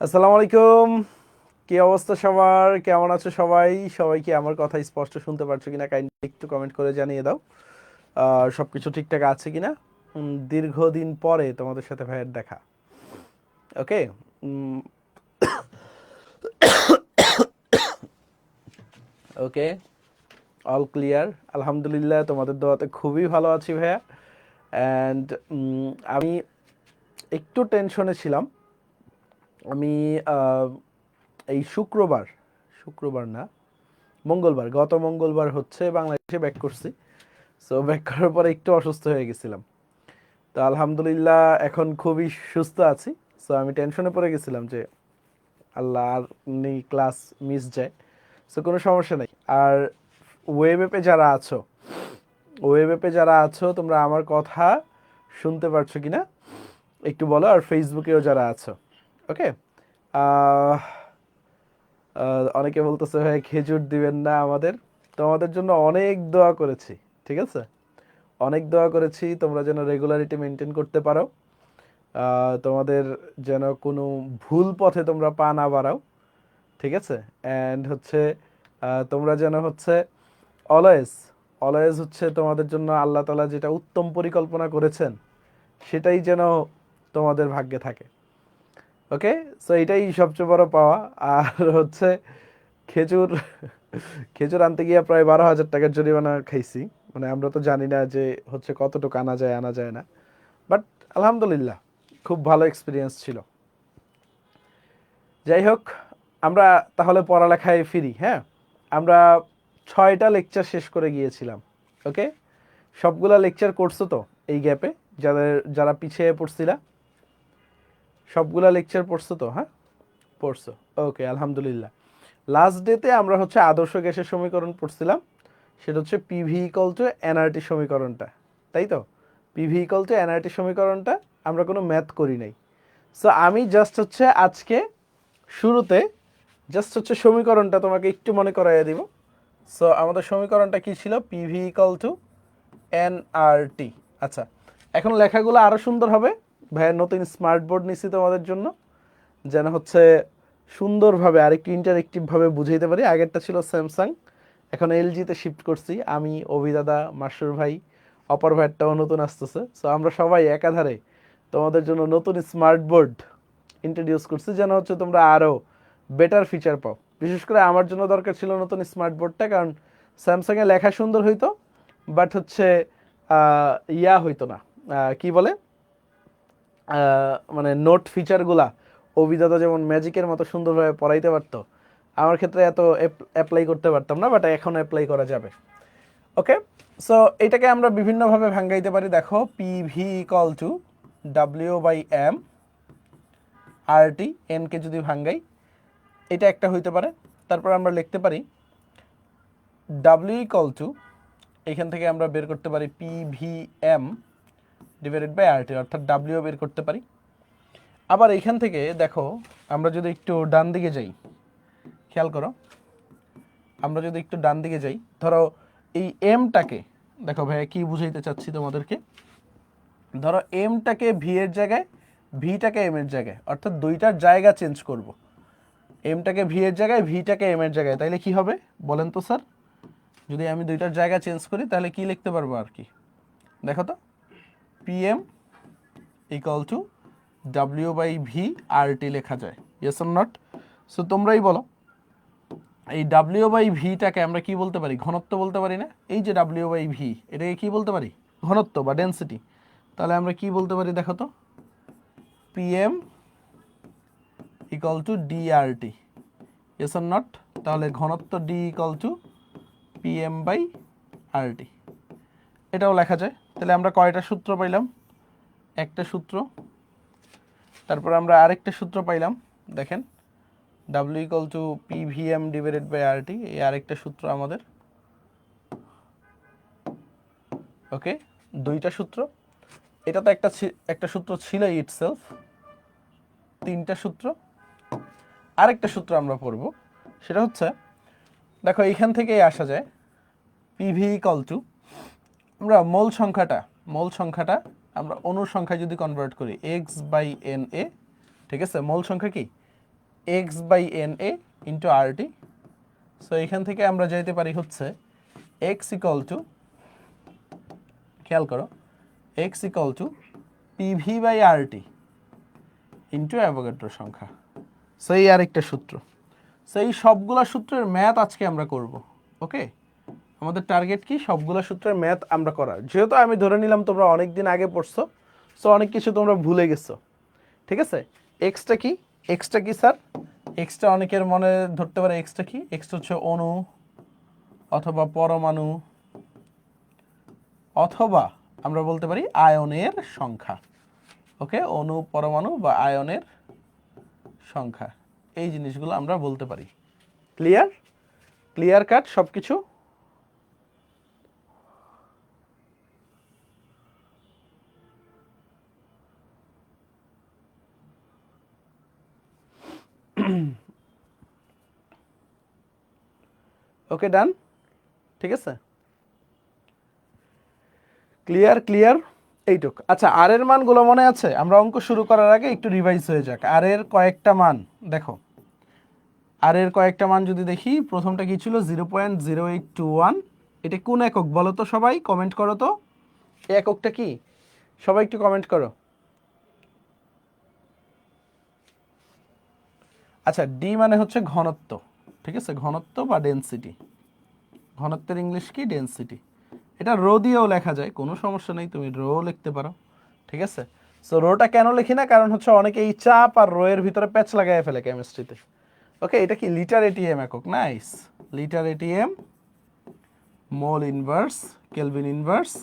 আসসালামু আলাইকুম। কি অবস্থা সবার? কেমন আছো সবাই? সবাই কি আমার কথা স্পষ্ট শুনতে পারছো কিনা কাইন্ডলি একটু কমেন্ট করে জানিয়ে দাও। সবকিছু ঠিকঠাক আছে কিনা। দীর্ঘদিন পরে তোমাদের সাথে ভাইয়ের দেখা। ওকে। ওকে, অল ক্লিয়ার। আলহামদুলিল্লাহ, তোমাদের দোয়াতে খুবই ভালো আছি ভাইয়া। অ্যান্ড আমি একটু টেনশনে ছিলাম। আমি এই শুক্রবার, শুক্রবার না, মঙ্গলবার, গত মঙ্গলবার হচ্ছে বাংলাদেশে ব্যাক করছি। সো ব্যাক করার পরে একটু অসুস্থ হয়ে গেছিলাম। তো আলহামদুলিল্লাহ এখন খুবই সুস্থ আছি। সো আমি টেনশনে পড়ে গেছিলাম যে আল্লাহ আর নেই, ক্লাস মিস যায়। সো কোনো সমস্যা নেই। আর ওয়েব অ্যাপে যারা আছো, ওয়েব অ্যাপে যারা আছো তোমরা আমার কথা শুনতে পারছো কিনা একটু বলো। আর ফেসবুকেও যারা আছো, ওকে। অনেকে বলতেছে ভাই খেজুর দিবেন না আমাদের। তোমাদের জন্য অনেক দোয়া করেছি, ঠিক আছে? অনেক দোয়া করেছি তোমরা যেন রেগুলারিটি মেনটেন করতে পারো। তোমাদের যেন কোনো ভুল পথে তোমরা পা না বাড়াও, ঠিক আছে? অ্যান্ড হচ্ছে তোমরা যেন হচ্ছে অলওয়েজ, অলওয়েজ হচ্ছে তোমাদের জন্য আল্লাহ তাআলা যেটা উত্তম পরিকল্পনা করেছেন সেটাই যেন তোমাদের ভাগ্যে থাকে। ওকে। সো এটাই সবচেয়ে বড় পাওয়া। আর হচ্ছে খেজুর, খেজুর আনতে গিয়ে প্রায় 12,000 টাকার জরিমানা খাইছি। মানে আমরা তো জানি না যে হচ্ছে কতটুকু আনা যায় আনা যায় না। বাট আলহামদুলিল্লাহ, খুব ভালো এক্সপিরিয়েন্স ছিল। যাই হোক, আমরা তাহলে পড়ালেখায় ফিরি। হ্যাঁ, আমরা 6টা লেকচার শেষ করে গিয়েছিলাম। ওকে, সবগুলা লেকচার করছো তো এই গ্যাপে? যারা পিছিয়ে পড়ছিলা সবগুলা লেকচার পড়ছো তো? হ্যাঁ, পড়ছো। ওকে, আলহামদুলিল্লাহ। লাস্ট ডেতে আমরা হচ্ছে আদর্শ গ্যাসের সমীকরণ পড়ছিলাম। সেটা হচ্ছে পিভি ইকুয়াল টু এনআরটি সমীকরণটা, তাই তো? পিভি ইকুয়াল টু এনআরটি সমীকরণটা আমরা কোনো ম্যাথ করি নাই। সো আমি জাস্ট হচ্ছে আজকে শুরুতে জাস্ট হচ্ছে সমীকরণটা তোমাকে একটু মনে করাইয়া দিব। সো আমাদের সমীকরণটা কি ছিল? PV equal to nRT. আচ্ছা, এখন লেখাগুলো আরও সুন্দর হবে। ভাইয়া নতুন স্মার্ট বোর্ড নিছি তোমাদের জন্য, যেন হচ্ছে সুন্দরভাবে আরেকটু ইন্টারেক্টিভভাবে বুঝাইতে পারি। আগেরটা ছিল স্যামসাং, এখন এলজিতে শিফট করছি আমি, অভিদাদা, মাসুর ভাই, অপর ভাইয়েরটাও নতুন আসতেছে। সো আমরা সবাই একাধারে তোমাদের জন্য নতুন স্মার্ট বোর্ড ইন্ট্রোডিউস করছি, যেন হচ্ছে তোমরা আরও বেটার ফিচার পাও। বিশেষ করে আমার জন্য দরকার ছিল নতুন স্মার্ট বোর্ডটা, কারণ স্যামসাংয়ে লেখা সুন্দর হইতো, বাট হচ্ছে ইয়া হইতো না, কি বলে, মানে নোট ফিচারগুলা অভিদাতা যেমন ম্যাজিকের মতো সুন্দরভাবে পড়াইতে পারতো, আমার ক্ষেত্রে এত অ্যাপ্লাই করতে পারতাম না, বাট এখন অ্যাপ্লাই করা যাবে। ওকে। সো এটাকে আমরা বিভিন্নভাবে ভাঙ্গাইতে পারি। দেখো, PV equal to W by M R T, এনকে যদি ভাঙ্গাই এটা একটা হইতে পারে। তারপর আমরা লিখতে পারি ডাব্লিউ ইকুয়াল টু, এখান থেকে আমরা বের করতে পারি PV M divided by R টি, অর্থাৎ ডাব্লিউ বের করতে পারি। আবার এখান থেকে দেখো, আমরা যদি একটু ডান দিকে যাই, খেয়াল করো, আমরা যদি একটু ডান দিকে যাই, ধরো এই এমটাকে, দেখো ভাইয়া কি বুঝাইতে চাচ্ছি তোমাদেরকে। ধরো এমটাকে ভি এর জায়গায়, ভিটাকে এম এর জায়গায়, অর্থাৎ দুইটার জায়গা চেঞ্জ করব। এমটাকে ভি এর জায়গায়, ভিটাকে এম এর জায়গায়, তাইলে কি হবে বলেন তো স্যার? যদি আমি দুইটার জায়গা চেঞ্জ করি তাহলে কি লিখতে পারবো আর কি? দেখো তো, PM equal to W by V R T লেখা যায়, ইয়েস অর নট? সো তোমরাই বলো, এই ডাব্লিউ বাই ভিটাকে আমরা কি বলতে পারি? ঘনত্ব বলতে পারি না? এই যে ডাব্লিউ বাই ভি, এটাকে কি বলতে পারি? ঘনত্ব বা ডেন্সিটি। তাহলে আমরা কি বলতে পারি দেখো তো, PM equal to DRT, yes or not? তাহলে ঘনত্ব D equal to PM by RT, এটাও লেখা যায়। তাহলে আমরা কয়টা সূত্র পাইলাম? একটা সূত্র। তারপর আমরা আরেকটা সূত্র পাইলাম, দেখেন, W equal to PVM divided by RT, এই আরেকটা সূত্র আমাদের। ওকে, দুইটা সূত্র। এটা তো একটা সূত্র ছিল ইটসেলফ, তিনটা সূত্র। আরেকটা সূত্র আমরা পড়ব, সেটা হচ্ছে, দেখো এইখান থেকেই আসা যায় পিভি ইকুয়াল টু, আমরা মূল সংখ্যাটা আমরা অনুর সংখ্যায় যদি কনভার্ট করি, এক্স বাই এন এ, ঠিক আছে? মূল সংখ্যা কি? X by N A into R T. So এখান থেকে আমরা যাইতে পারি হচ্ছে এক্স ইকুয়াল টু, খেয়াল করো, X equal to PV by R T into Avogadro সংখ্যা। সো এই আরেকটা সূত্র। সো এই সবগুলা সূত্রের ম্যাথ আজকে আমরা করব। ওকে, আমাদের টার্গেট কি সবগুলা সূত্রের ম্যাথ আমরা করার। যেহেতু আমি ধরে নিলাম তোমরা অনেক দিন আগে পড়ছো, সো অনেক কিছু তোমরা ভুলে গেছো। ঠিক আছে, এক্সটা কি, এক্সটা কি স্যার? এক্সটা অনেকের মনে ধরতে পারে এক্সটা কি, এক্সটা হচ্ছে অণু অথবা পরমাণু অথবা আমরা বলতে পারি আয়নের সংখ্যা। ওকে, অণু, পরমাণু বা আয়নের সংখ্যা, এই জিনিসগুলো আমরা বলতে পারি। ক্লিয়ার? ক্লিয়ার কাট সব কিছু? ওকে, ডান। ঠিক আছে, ক্লিয়ার ক্লিয়ার এইটুক। আচ্ছা, আর এর মানগুলো মনে আছে? আমরা অঙ্ক শুরু করার আগে একটু রিভাইজ হয়ে যাক। আর এর কয়েকটা মান দেখো, আর এর কয়েকটা মান যদি দেখি, প্রথমটা কি ছিল? 0.0821। এটা কোন একক বলো তো সবাই, কমেন্ট করো তো। এই এককটা কি? সবাই একটু কমেন্ট করো। আচ্ছা, ডি মানে হচ্ছে ঘনত্ব। ঠিক আছে, ঘনত্ব বা ডেনসিটি। ঘনত্বের ইংলিশ কি? ডেনসিটি। এটা রো দিয়েও লেখা যায়, কোনো সমস্যা নেই, তুমি রো লিখতে পারো। ঠিক আছে, সো রোটা কেন লিখি না? কারণ হচ্ছে অনেকে এই চাপ আর রো এর ভিতরে প্যাচ লাগাই ফেলে কেমিস্ট্রিতে। ওকে, এটা কি? লিটার এটিএম একক। Nice, litre ATM, mole inverse, kelvin inverse.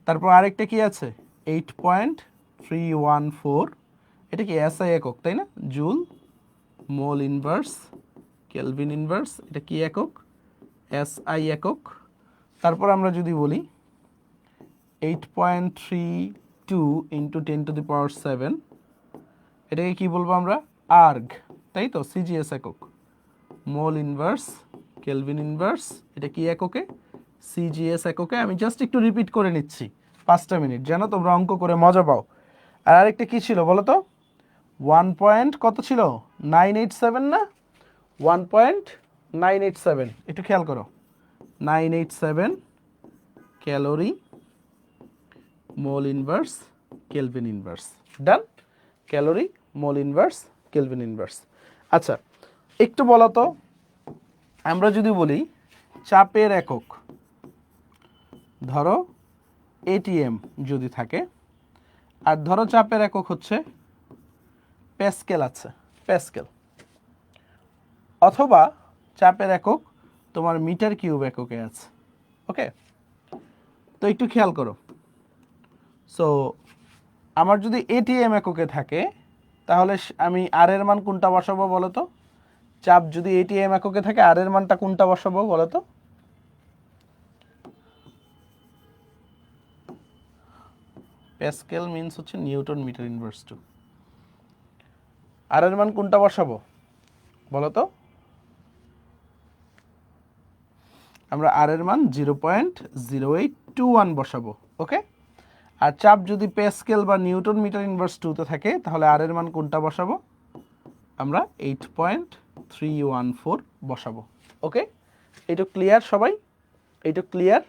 তারপর আরেকটা কি আছে? 8.314। এটা কি এসআই একক, তাই না? Joule, mole inverse, kelvin inverse. এটা কি একক? এসআই একক। তারপর আমরা যদি বলি 8.32 ইন্টু 10⁻⁷, এটাকে কি বলবো আমরা? আর্গ, তাই তো? সিজিএস একক। মোল ইনভার্স, কেলভিন ইনভার্স, এটা কি এককে? সিজিএস এককে। আমি জাস্ট একটু রিপিট করে নিচ্ছি 5টা মিনিট, যেন তোমরা অঙ্ক করে মজা পাও। আর আরেকটা কি ছিল বলো তো? 1 পয়েন্ট কত ছিল? 987 না? 1.987, একটু খেয়াল করো। 987 calorie, mole inverse, kelvin inverse. ডান, calorie, mole inverse, kelvin inverse. আচ্ছা, একটু বলো তো, আমরা যদি বলি চাপের একক, ধরো এটিএম যদি থাকে, আর ধরো চাপের একক হচ্ছে প্যাসকেল আছে, প্যাসকেল, অথবা চাপের একক তোমার মিটার কিউব এককে আছে। ওকে, তো একটু খেয়াল করো। সো আমার যদি এটিএম এককে থাকে, তাহলে আমি আর এর মান কোনটা বসাবো বলো তো? চাপ যদি এটিএম এককে থাকে, আর এর মানটা কোনটা বসাবো বলো তো? প্যাসকেল মিন্স হচ্ছে নিউটন মিটার ইনভার্স টু। আর এর মান কোনটা বসাবো বলো তো? আমরা আর এর মান 0.0821 বসাবো। ওকে, আর চাপ যদি প্যাসকেল বা নিউটন মিটার ইনভার্স টুতে থাকে, তাহলে আর এর মান কোনটা বসাবো? আমরা 8.314 বসাবো। ওকে, এইটা ক্লিয়ার সবাই? এইটা ক্লিয়ার?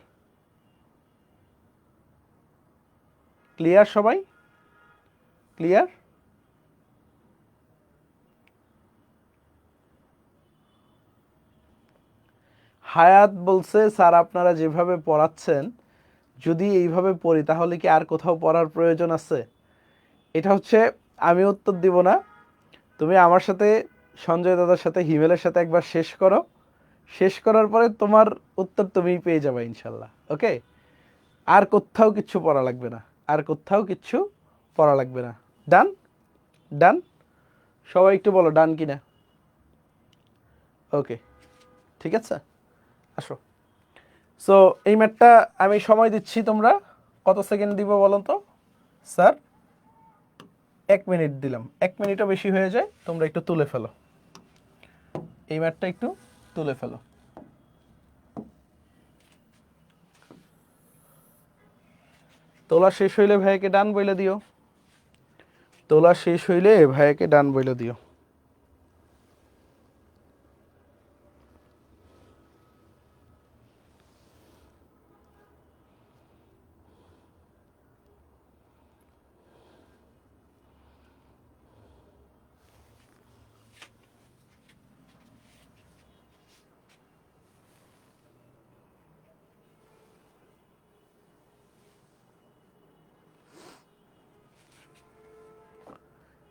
ক্লিয়ার সবাই? ক্লিয়ার? হায়াত বলছে, স্যার আপনারা যেভাবে পড়াচ্ছেন, যদি এইভাবে পড়ি তাহলে কি আর কোথাও পড়ার প্রয়োজন আছে? এটা হচ্ছে, আমি উত্তর দিব না, তুমি আমার সাথে, সঞ্জয় দাদার সাথে, হিমেলের সাথে একবার শেষ করো। শেষ করার পরে তোমার উত্তর তুমিই পেয়ে যাবে ইনশাল্লাহ। ওকে, আর কোথাও কিচ্ছু পড়া লাগবে না, আর কোথাও কিচ্ছু পড়া লাগবে না। ডান? ডান? সবাই একটু বলো ডান কিনা। ওকে, ঠিক আছে, আসো। সো এই ম্যাথটা আমি সময় দিচ্ছি, তোমরা কত সেকেন্ড দিব বলো তো? স্যার 1 মিনিট দিলাম, 1 মিনিটও বেশি হয়ে যায়, তোমরা একটু তুলে ফেলো এই ম্যাথটা, একটু তুলে ফেলো। তোলা শেষ হইলে ভাইকে ডান বইলে দিও। তোলা শেষ হইলে ভাইকে ডান বইলে দিও।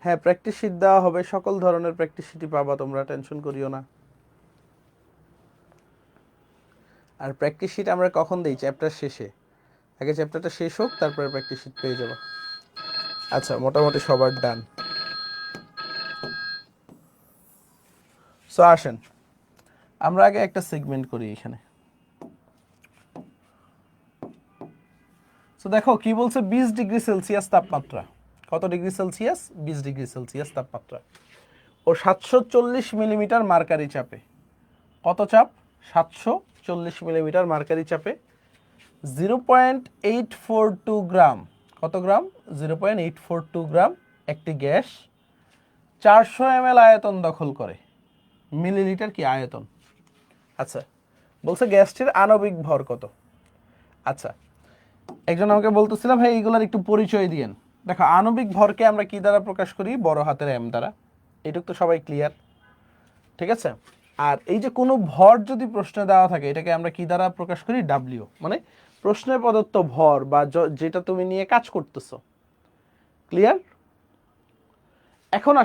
হ্যাঁ, প্র্যাকটিস শিট দেওয়া হবে, সকল ধরনের প্র্যাকটিস শিটই পাবা, তোমরা টেনশন করিও না। আর প্র্যাকটিস শিট আমরা কখন দিই? চ্যাপ্টার শেষে। আগে চ্যাপ্টারটা শেষ হোক, তারপরে প্র্যাকটিস শিট পেয়ে যাবা। আচ্ছা, মোটামুটি সবার ডান। সো আসেন আমরা আগে একটা সেগমেন্ট করি এখানে। সো দেখো কি বলছে, 20 ডিগ্রি সেলসিয়াস তাপমাত্রা। কত ডিগ্রি সেলসিয়াস? 20 ডিগ্রি সেলসিয়াস তাপমাত্রা ও 740 মিলিমিটার মার্কারি চাপে। কত চাপ? 740 মিলিমিটার মার্কারি চাপে 0.842 গ্রাম। কত গ্রাম? 0.842 গ্রাম একটি গ্যাস 400 ml আয়তন দখল করে। মিলিলিটার কি আয়তন? আচ্ছা, বলছে গ্যাসটির আণবিক ভর কত? আচ্ছা, একজন আমাকে বলতেছিল ভাই এইগুলোর একটু পরিচয় দিয়েন। দেখো, আণবিক ভরকে আমরা কি দ্বারা প্রকাশ করি? বড় হাতের এম দ্বারা। এটুক তো সবাই ক্লিয়ার, ঠিক আছে? আর এই যে কোনো ভর যদি প্রশ্নে দেওয়া থাকে, এটাকে আমরা কি দ্বারা প্রকাশ করি? ডাব্লিউ, মানে প্রশ্নে প্রদত্ত ভর বা যেটা তুমি নিয়ে কাজ করতেছো। ক্লিয়ার? এখন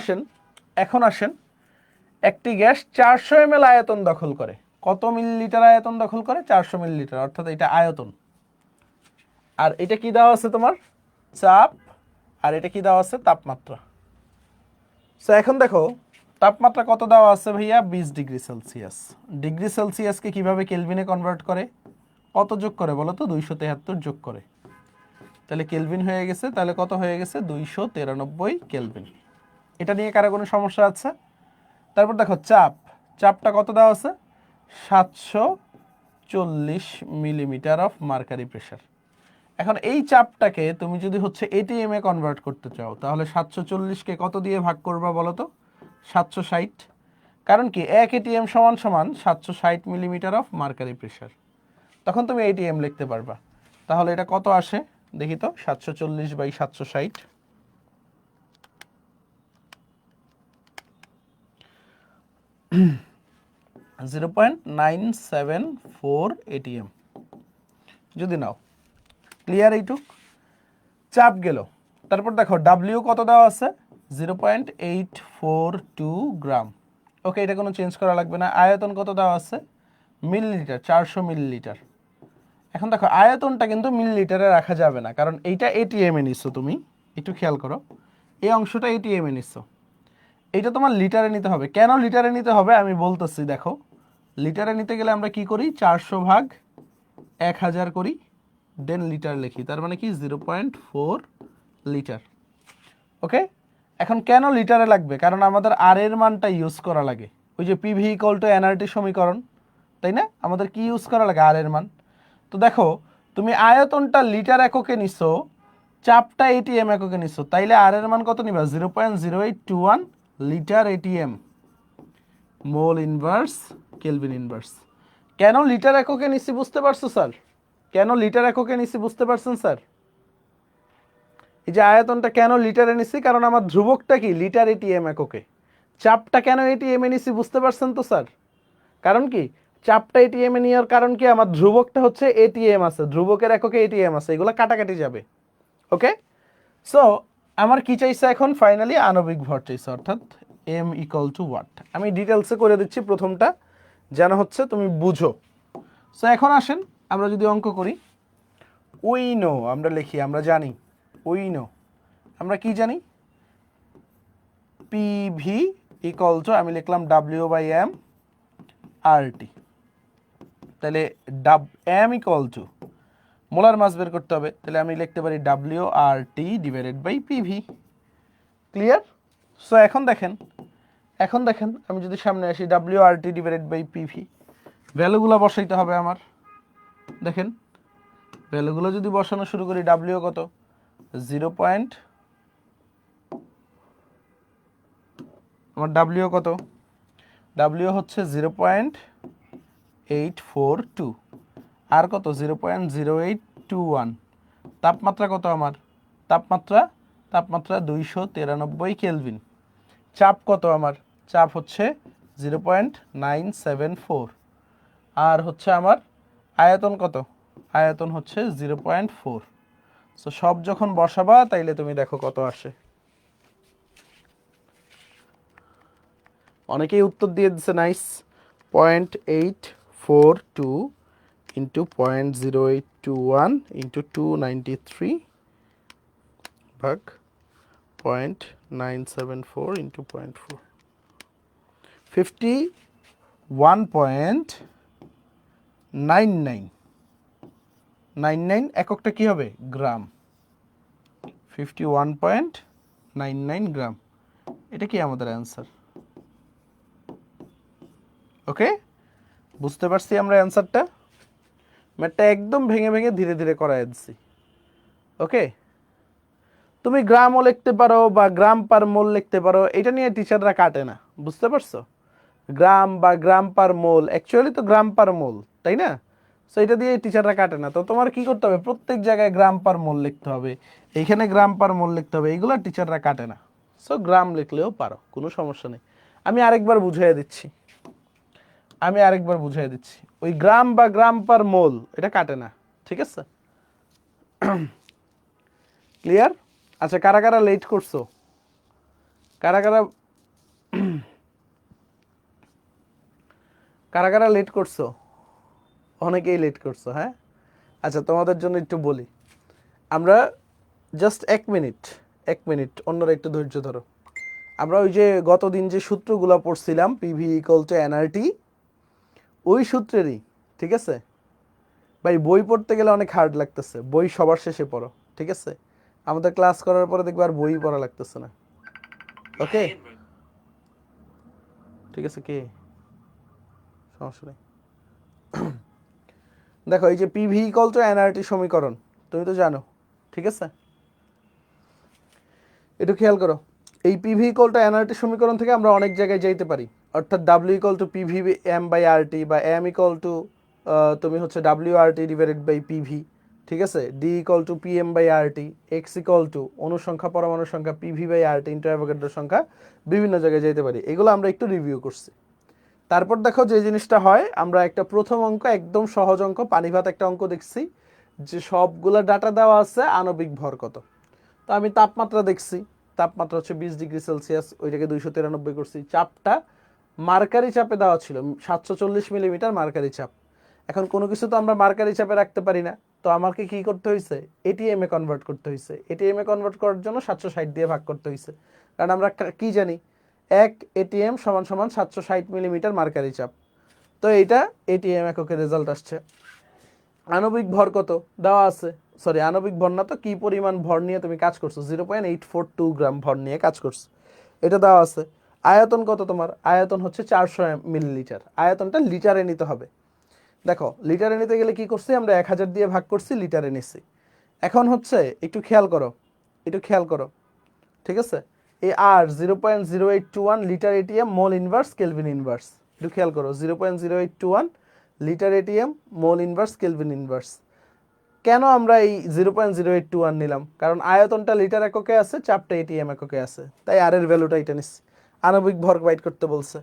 আসেন একটি গ্যাস 400 ml আয়তন দখল করে। কত মিলিলিটার আয়তন দখল করে? 400 মিলিলিটার, অর্থাৎ এটা আয়তন। আর এটা কি দেওয়া আছে তোমার? চাপ। আর এটা কি দেওয়া আছে? তাপমাত্রা। সো এখন দেখো তাপমাত্রা কত দেওয়া আছে ভাইয়া? 20 ডিগ্রি সেলসিয়াস। ডিগ্রি সেলসিয়াসকে কিভাবে কেলভিনে কনভার্ট করে? কত যোগ করে বলো তো? 273 যোগ করে। তাহলে কেলভিন হয়ে গেছে। তাহলে কত হয়ে গেছে? 293 কেলভিন। এটা নিয়ে কারো কোনো সমস্যা আছে? তারপর দেখো চাপটা কত দেওয়া আছে? 740 মিলিমিটার অফ মার্কারি প্রেসার। এখন এই চাপটাকে তুমি যদি হচ্ছে এটিএম এ কনভার্ট করতে চাও, তাহলে 740কে কত দিয়ে ভাগ করবা বলো তো? 760। কারণ কি, 1 এটিএম সমান সমান 760 মিলিমিটার অফ মার্কারি প্রেসার। তখন তুমি এটিএম লিখতে পারবা। তাহলে এটা কত আসে দেখি তো? 740 বাই 760, 0.974 এটিএম যদি নাও। ক্লিয়ার? এইটুক চাপ গেল। তারপর দেখো ডাব্লিউ কত দেওয়া আছে? 0.842 গ্রাম। ওকে, এটা কোনো চেঞ্জ করা লাগবে না। আয়তন কত দেওয়া আছে? Millilitre, 400 millilitre. এখন দেখো আয়তনটা কিন্তু মিলিলিটারে রাখা যাবে না, কারণ এইটা এটিএম এ নিচ্ছ তুমি। একটু খেয়াল করো, এই অংশটা এটিএম এ নিচ্ছ, এইটা তোমার লিটারে নিতে হবে। কেন লিটারে নিতে হবে আমি বলতেছি। দেখো, লিটারে নিতে গেলে আমরা কি করি? 400 ভাগ 1000 করি, দেন লিটার লিখি। তার মানে কি 0.4 লিটার। ওকে, এখন কেন লিটারে লাগবে? কারণ আমাদের আর এর মানটা ইউজ করা লাগে। ওই যে পিভি ইকুয়াল টু এনআরটি সমীকরণ, তাই না? আমাদের কি ইউজ করা লাগে? আর এর মান। তো দেখো, তুমি আয়তনটা লিটার এককে নিছো, চাপটা এটিএম এককে নিছো, তাইলে আর এর মান কত নিবা? 0.0821 litre ATM, mole inverse kelvin inverse. কেন লিটার এককে নিছি বুঝতে পারছো স্যার? কেন লিটার এককে নিছি বুঝতে পারছেন স্যার? এই যে আয়তনটা কেন লিটারে নিছি? কারণ আমার ধ্রুবকটা কি? লিটার এটিএম এককে। চাপটা কেন এটিএম এ নিছি বুঝতে পারছেন তো স্যার? কারণ কি, চাপটা এটিএম এ নেওয়ার কারণ কি? আমার ধ্রুবকটা হচ্ছে এটিএম আছে, ধ্রুবকের এককে এটিএম আছে, এগুলো কাটাকাটি যাবে। ওকে, সো আমার কি চাইছে এখন? ফাইনালি আণবিক ভর চাইছে, অর্থাৎ এম ইকুয়াল টু ওয়াট। আমি ডিটেলসে করে দিচ্ছি প্রথমটা, যেন হচ্ছে তুমি বুঝো। সো এখন আসেন আমরা যদি অঙ্ক করি। উই নো, আমরা লিখি, আমরা জানি। উই নো, আমরা কি জানি? পিভি ইকুয়াল টু, আমি লিখলাম W by M R T. তাহলে M equal to molar mass বের করতে হবে, তাহলে আমি লিখতে পারি W R T divided by PV. Clear? So এখন দেখেন আমি যদি সামনে আসি, W R T divided by PV, ভ্যালুগুলো বসাইতে হবে আমার। দেখেন, ভ্যালুগুলো যদি বসানো শুরু করি, ডাব্লিউ কত? 0. আমার ডাব্লিউ কত? ডাব্লিউ হচ্ছে 0.842, আর কত? 0.0821। তাপমাত্রা কত আমার? তাপমাত্রা 293 কেলভিন। চাপ কত আমার? চাপ হচ্ছে 0.974। আর হচ্ছে আমার আয়তন কত? আয়তন হচ্ছে 0.4। সো সব যখন বসাবা তাইলে তুমি দেখো কত আসে। অনেকেই উত্তর দিয়ে দিচ্ছে, নাইস। 0.842 ইন্টু 0.0821 ইন্টু 293 ভাগ 0.974 ইন্টু 0.4, 51.99 এককটা কি হবে? গ্রাম। 51.99 গ্রাম, এটা কি আমাদের অ্যান্সার। ওকে, বুঝতে পারছি আমরা অ্যান্সারটা। ম্যাথটা একদম ভেঙে ভেঙে ধীরে ধীরে করাই দিচ্ছি। ওকে, তুমি গ্রামও লিখতে পারো বা গ্রাম পার মোল লিখতে পারো, এটা নিয়ে টিচাররা কাটে না, বুঝতে পারছো? গ্রাম বা গ্রাম পার মোল, অ্যাকচুয়ালি তো গ্রাম পার মোল, তাই না? সো এটা দিয়ে টিচাররা কাটে না। তো তোমার কি করতে হবে? প্রত্যেক জায়গায় গ্রাম পার মোল লিখতে হবে, এইখানে গ্রাম পার মোল লিখতে হবে, এইগুলো টিচাররা কাটে না। সো গ্রাম লিখলেও পারো, কোনো সমস্যা নেই। আমি আরেকবার বুঝিয়ে দিচ্ছি, ওই গ্রাম বা গ্রাম পার মোল এটা কাটে না, ঠিক আছে? ক্লিয়ার? আচ্ছা, কারা কারা লেট করছো? কারা কারা কারা কারা লেট করছো? অনেকেই লেট করছো, হ্যাঁ। আচ্ছা, তোমাদের জন্য একটু বলি, আমরা জাস্ট 1 মিনিট, অন্যরা একটু ধৈর্য ধরো। আমরা ওই যে গতদিন যে সূত্রগুলো পড়ছিলাম, পিভি ইকুয়াল টু এনআরটি, ওই সূত্রেরই, ঠিক আছে ভাই? বই পড়তে গেলে অনেক হার্ড লাগতেছে, বই সবার শেষে পড়ো, ঠিক আছে? আমাদের ক্লাস করার পরে দেখবে আর বই পড়া লাগতেছে না। ওকে, ঠিক আছে, কে সমস্যা নেই। দেখো, এই যে পিভি ইকুয়াল টু এনআরটি সমীকরণ তুমি তো জানো, ঠিক আছে? একটু খেয়াল করো, এই পিভি ইকুয়াল টু এনআরটি সমীকরণ থেকে আমরা অনেক জায়গায় যাইতে পারি। অর্থাৎ W equal to PV M by RT, বা এম ইকুয়াল টু তুমি হচ্ছে W RT divided by PV, ঠিক আছে? D equal to PM by RT, X equal to অনুসংখ্যা পরমাণু সংখ্যা পিভি বাই আরটি ইন্টু অ্যাভোগাড্রোর সংখ্যা, বিভিন্ন জায়গায় যেতে পারি। এগুলো আমরা একটু রিভিউ করছি। তারপর দেখো যে জিনিসটা হয়, আমরা একটা প্রথম অঙ্ক, একদম সহজ অঙ্ক, পানিভাত একটা অঙ্ক দেখছি, যে সবগুলা ডাটা দেওয়া আছে, আণবিক ভর কত। তো আমি তাপমাত্রা দেখছি, তাপমাত্রা হচ্ছে 20 ডিগ্রি সেলসিয়াস, ওইটাকে 293 করছি। চাপটা মার্কারি চাপে দেওয়া ছিল 740 মিলিমিটার মার্কারি চাপ। এখন কোনো কিছু তো আমরা মার্কারি চাপে রাখতে পারি না, তো আমাকে কি করতে হয়েছে? এটিএম এ কনভার্ট করতে হয়েছে। এটিএম এ কনভার্ট করার জন্য 760 দিয়ে ভাগ করতে হয়েছে, কারণ আমরা কি জানি, 1 ATM সমান সমান 760 মিলিমিটার মার্কারি চাপ। তো এইটা এটিএম এককে রেজাল্ট আসছে। আণবিক ভর কত দেওয়া আছে, সরি আণবিক ভর না তো, কি পরিমাণ ভর নিয়ে তুমি কাজ করছো, 0.842 গ্রাম ভর নিয়ে কাজ করছো, এটা দেওয়া আছে। আয়তন কত তোমার? আয়তন হচ্ছে 400 মিলিলিটার। আয়তনটা লিটারে নিতে হবে। দেখো, লিটারে নিতে গেলে কি করছি আমরা? 1000 দিয়ে ভাগ করছি, লিটারে নিচ্ছি। এখন হচ্ছে একটু খেয়াল করো, ঠিক আছে? এই R 0.0821 litre ATM mole inverse kelvin inverse, একটু খেয়াল করো, 0.0821 litre ATM mole inverse kelvin inverse. কেন আমরা এই 0.0821 নিলাম? কারণ আয়তনটা লিটার এককে আছে, চাপটা এটিএম এককে আছে, তাই আর এর ভ্যালুটা এটা নিচ্ছি। আণবিক ভর বাইট করতে বলছে।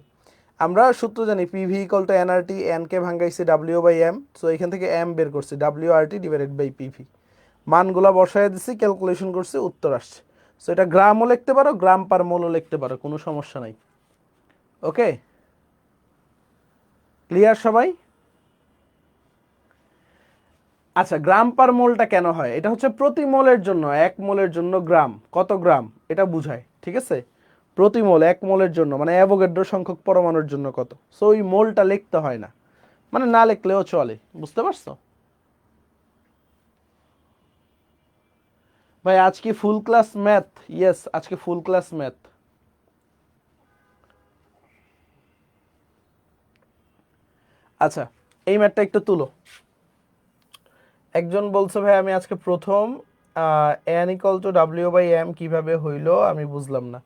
আমরা সূত্র জানি, PV equal to NRT, N কে ভাঙাইছি ডাব্লিউ বাই এম, সো এখান থেকে এম বের করছি, W RT divided by PV. মানগুলা বসায় দিছি, ক্যালকুলেশন করছি, উত্তর আসছে। সো এটা গ্রামও লিখতে পারো, গ্রাম পার মোলও লিখতে পারো, কোনো সমস্যা নাই। ওকে, ক্লিয়ার সবাই? আচ্ছা, গ্রাম পার মোলটা কেন হয়? এটা হচ্ছে প্রতি মোলের জন্য, 1 মোলের জন্য গ্রাম, কত গ্রাম এটা বুঝায়, ঠিক আছে? প্রতি মোল 1 মোলের জন্য, মানে অ্যাভোগাড্রো সংখ্যক পরমাণুর জন্য কত। সো ওই মোলটা লিখতে হয় না, মানে না লিখলেও চলে, বুঝতে পারছো? ভাই আজকে ফুল ক্লাস ম্যাথ, ইয়েস আজকে ফুল ক্লাস ম্যাথ। আচ্ছা, এই ম্যাথটা একটু তুলো। একজন বলছে ভাই আমি আজকে প্রথম N equal to W by M কিভাবে হইলো আমি বুঝলাম না।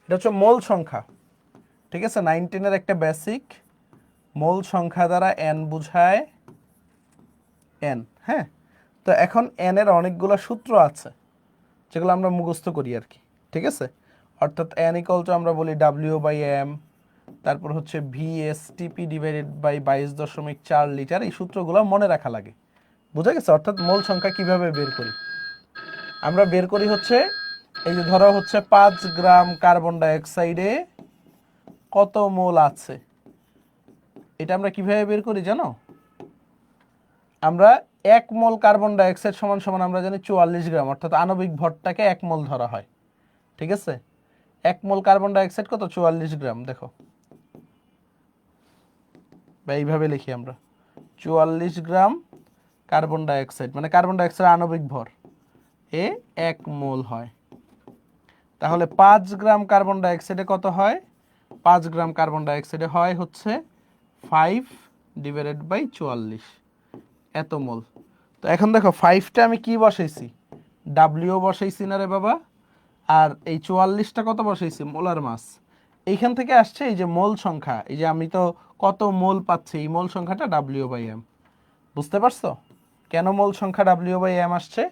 এটা হচ্ছে মোল সংখ্যা, ঠিক আছে? 19-এর একটা বেসিক, মোল সংখ্যা দ্বারা এন বুঝায় এন, হ্যাঁ। তো এখন এন এর অনেকগুলো সূত্র আছে, যেগুলো আমরা মুখস্থ করি আর কি, ঠিক আছে? অর্থাৎ এন ইকুয়াল টু আমরা বলি ডাব্লিউ বাই এম, তারপর হচ্ছে ভিএসটিপি ডিভাইডেড বাই 22.4 লিটার। এই সূত্রগুলো মনে রাখা লাগে, বুঝা গেছে? অর্থাৎ মোল সংখ্যা কিভাবে বের করি আমরা? বের করি হচ্ছে, এই যে ধরো হচ্ছে 5 গ্রাম কার্বন ডাইঅক্সাইডে কত মোল আছে, এটা আমরা কিভাবে বের করি জানো? আমরা 1 মোল কার্বন ডাইঅক্সাইড সমান সমান আমরা জানি 44 গ্রাম, অর্থাৎ আণবিক ভরটাকে 1 মোল ধরা হয়। ঠিক আছে, 1 মোল কার্বন ডাইঅক্সাইড কত? 44 গ্রাম। দেখো বা এইভাবে লিখি আমরা, 44 গ্রাম কার্বন ডাইঅক্সাইড, মানে কার্বন ডাইঅক্সাইড আণবিক ভর এ 1 মোল হয়। তাহলে 5 গ্রাম কার্বন ডাইঅক্সাইডে কত হয়? 5 গ্রাম কার্বন ডাইঅক্সাইডে হয় হচ্ছে 5/44, এত মোল। তো এখন দেখো 5টা আমি কি বসাইছি? ডাব্লিউ বসাইছি না রে বাবা, আর এই 44টা কত বসাইছি? Molar mass. এইখান থেকে আসছে এই যে মোল সংখ্যা, এই যে আমি তো কত মোল পাচ্ছি, এই মোল সংখ্যাটা W/M। বুঝতে পারছো কেন মোল সংখ্যা W/M আসছে?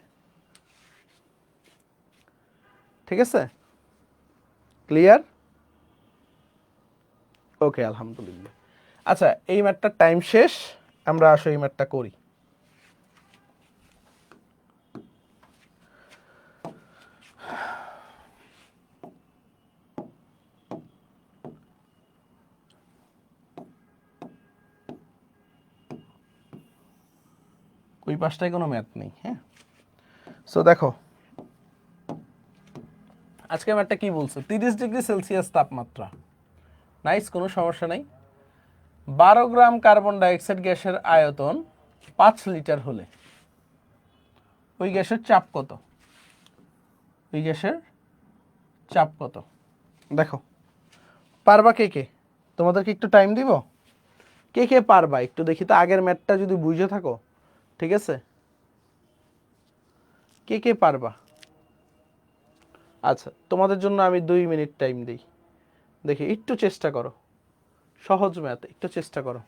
ঠিক আছে, ক্লিয়ার? ওকে, আলহামদুলিল্লাহ। আচ্ছা, এই ম্যাথটার টাইম শেষ, আমরা আসো এই ম্যাথটা করি। ওই পাশটায় কোনো ম্যাথ নেই। হ্যাঁ, সো দেখো আজকে ম্যাথটা কি বলছে? 30°C তাপমাত্রা, নাইস, কোনো সমস্যা নাই। 12 গ্রাম কার্বন ডাইঅক্সাইড গ্যাসের আয়তন 5 লিটার হলে ওই গ্যাসের চাপ কত? ওই গ্যাসের চাপ কত? দেখো, পারবা কে কে? তোমাদেরকে একটু টাইম দিব, কে কে পারবা একটু দেখি তো, আগের ম্যাথটা যদি বুঝে থাকো। ঠিক আছে, কে কে পারবা? আচ্ছা, তোমাদের জন্য আমি 2 মিনিট টাইম দিই, দেখি একটু চেষ্টা করো, সহজ ম্যাথ, একটু চেষ্টা করো।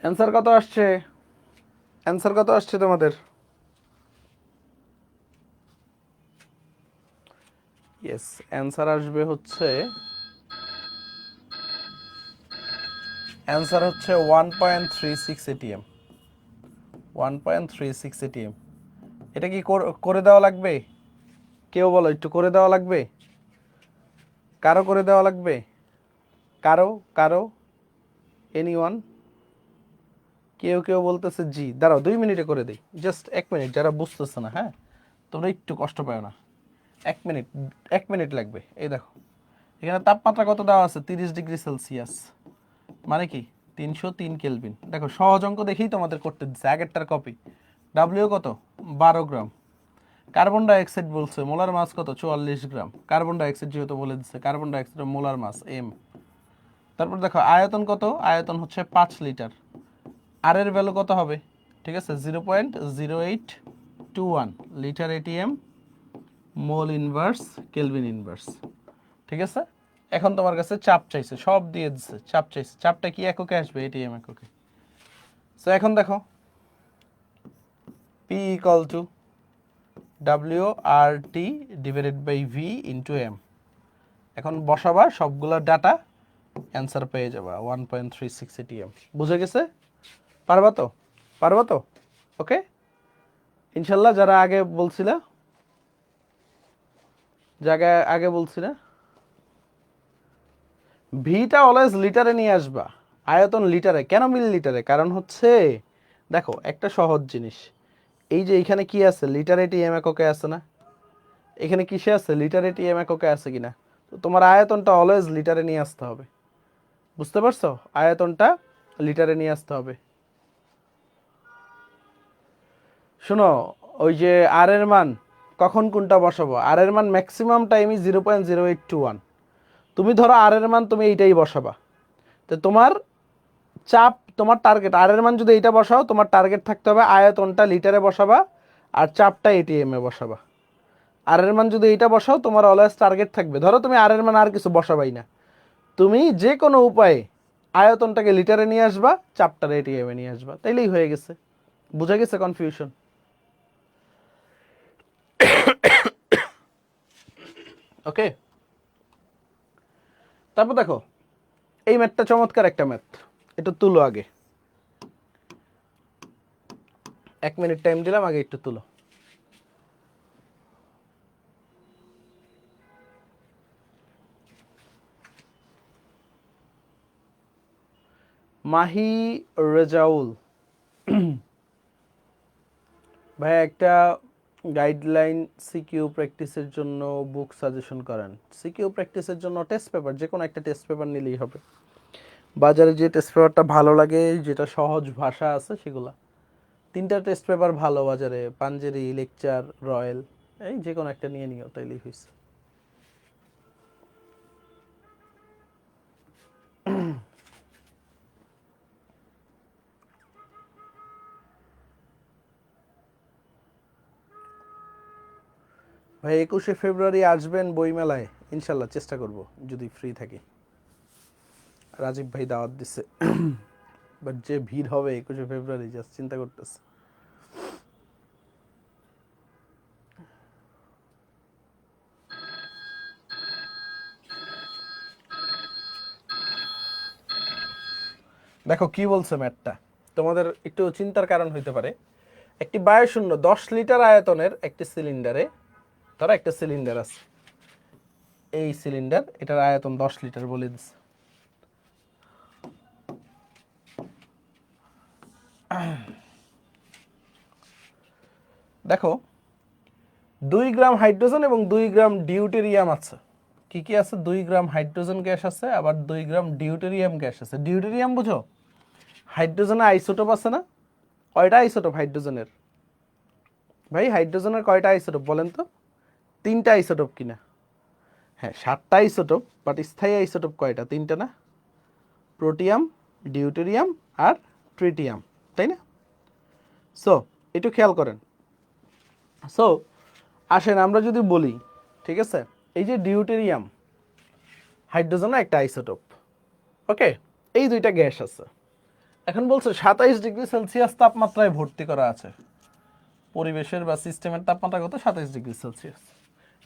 অ্যান্সার কত আসছে? অ্যান্সার কত আসছে তোমাদের? ইয়েস, অ্যান্সার আসবে হচ্ছে, অ্যান্সার হচ্ছে 1.36 ATM। 1.36 ATM। এটা কি করে দেওয়া লাগবে? কেউ বলো, একটু করে দেওয়া লাগবে? কারো করে দেওয়া লাগবে? কারো কারো এনিওয়ান? কেউ কেউ বলতেছে জি। দাঁড়াও 2 মিনিটে করে দিই, জাস্ট 1 মিনিট, যারা বুঝতেছে না। হ্যাঁ, তোমরা একটু কষ্ট পাও না, 1 মিনিট, 1 মিনিট লাগবে। এই দেখো, এখানে তাপমাত্রা কত দেওয়া আছে? 30°C, মানে কি 303 কেলভিন। দেখো সহজ অঙ্ক দেখেই তোমাদের করতে দিচ্ছে, আগেরটার কপি। ডাব্লিউ কত? 12 গ্রাম। কার্বন ডাইঅক্সাইড বলছে মোলার মাস কত? 44 গ্রাম। কার্বন ডাইঅক্সাইড যেহেতু বলে দিচ্ছে, কার্বন ডাইঅক্সাইডের মোলার মাস M। তারপর দেখো আয়তন কত? আয়তন হচ্ছে 5 লিটার। আর এর ভ্যালু কত হবে? ঠিক আছে, 0.0821 litre ATM, mole inverse, kelvin inverse. ঠিক আছে, এখন তোমার কাছে চাপ চাইছে, সব দিয়ে দিচ্ছে, চাপ চাইছে। চাপটা কি এককে আসবে? ATM এককে। সো এখন দেখো P equal to WRT divided by V into M। এখন বসাবা সবগুলো ডাটা, অ্যান্সার পেয়ে যাবা 1.36 ATM। বুঝে গেছে? পারবা তো? পারবা তো? ওকে ইনশাল্লাহ। যারা আগে বলছিলা, আগে বলছিলা ভিটা অলওয়েজ লিটারে নিয়ে আসবা, আয়তন লিটারে। কেন মিলি লিটারে? কারণ হচ্ছে দেখো একটা সহজ জিনিস, এই যে এখানে কি আছে, লিটার এটিএম এককে আছে না, এখানে কিসে আছে, লিটার এটিএম এককে আছে কিনা। তো তোমার আয়তনটা অলওয়েজ লিটারে নিয়ে আসতে হবে। বুঝতে পারছো? আয়তনটা লিটারে নিয়ে আসতে হবে। শোনো, ওই যে আর এর মান কখন কোনটা বসাবো, আর এর মান ম্যাক্সিমাম টাইমই 0.0821। তুমি ধরো আর এর মান তুমি এইটাই বসাবা, তো তোমার চাপ, তোমার টার্গেট আর এর মান যদি এইটা বসাও, তোমার টার্গেট থাকতে হবে আয়তনটা লিটারে বসাবা আর চাপটা এটিএম এ বসাবা। আর এর মান যদি এইটা বসাও, তোমার অলওয়েজ টার্গেট থাকবে, ধরো তুমি আর এর মান আর কিছু বসাবাই না, তুমি যে কোনো উপায়ে আয়তনটাকে লিটারে নিয়ে আসবা, চাপটা এটিএম এ নিয়ে আসবা, তাইলেই হয়ে গেছে। বুঝা গেছে কনফিউশন? ওকে, তারপর দেখো এই ম্যাথটা চমৎকার একটা ম্যাথ, এটা তুলো আগে। 1 মিনিট টাইম দিলাম, আগে একটু তুলো। মাহি রেজাউল ভাই, একটা গাইডলাইন সিকিউ প্র্যাকটিসের জন্য বুক সাজেশন করেন। সিকিউ প্র্যাকটিসের জন্য টেস্ট পেপার, যে কোনো একটা টেস্ট পেপার নিলেই হবে। বাজারে যে টেস্ট পেপারটা ভালো লাগে, যেটা সহজ ভাষা আছে সেগুলা। 3টা টেস্ট পেপার ভালো বাজারে, পাঞ্জেরি, লেকচার, রয়্যাল, এই যে কোনো একটা নিয়ে নিও, তাইলেই হয়েছে। ভাই 21শে ফেব্রুয়ারি আসবেন বইমেলায়? ইনশাল্লাহ চেষ্টা করব যদি ফ্রি থাকি। রাজীব ভাই দাওয়াত দিচ্ছে, বাট যে ভিড় হবে 21শে ফেব্রুয়ারি, জাস্ট চিন্তা করতেছে। দেখো কি বলছে ম্যাটটা, তোমাদের একটু চিন্তার কারণ হইতে পারে। একটি বায়ুশূন্য 10 লিটার আয়তনের একটি সিলিন্ডারে, ধরো একটা সিলিন্ডার আছে, এই সিলিন্ডার, এটার আয়তন 10 লিটার বলে দিচ্ছে। দেখো 2 গ্রাম হাইড্রোজেন এবং 2 গ্রাম ডিউটেরিয়াম আছে। কি কি আছে? 2 গ্রাম হাইড্রোজেন গ্যাস আছে, আবার 2 গ্রাম ডিউটেরিয়াম গ্যাস আছে। ডিউটেরিয়াম বুঝো? হাইড্রোজেনের আইসোটোপ আছে না? কয়টা আইসোটোপ হাইড্রোজেনের? ভাই হাইড্রোজেনের কয়টা আইসোটোপ বলেন তো? 3টা আইসোটোপ কিনা? হ্যাঁ 7টা আইসোটোপ, বাট স্থায়ী আইসোটোপ কয়টা? 3টা না? প্রোটিয়াম, ডিউটেরিয়াম আর ট্রিটিয়াম, তাই না? সো একটু খেয়াল করেন। সো আসেন আমরা যদি বলি, ঠিক আছে, এই যে ডিউটেরিয়াম, হাইড্রোজেনের একটা আইসোটোপ, ওকে, এই দুইটা গ্যাস আছে। এখন বলছে 27 ডিগ্রি সেলসিয়াস তাপমাত্রায় ভর্তি করা আছে। পরিবেশের বা সিস্টেমের তাপমাত্রা কত? 27 ডিগ্রি সেলসিয়াস।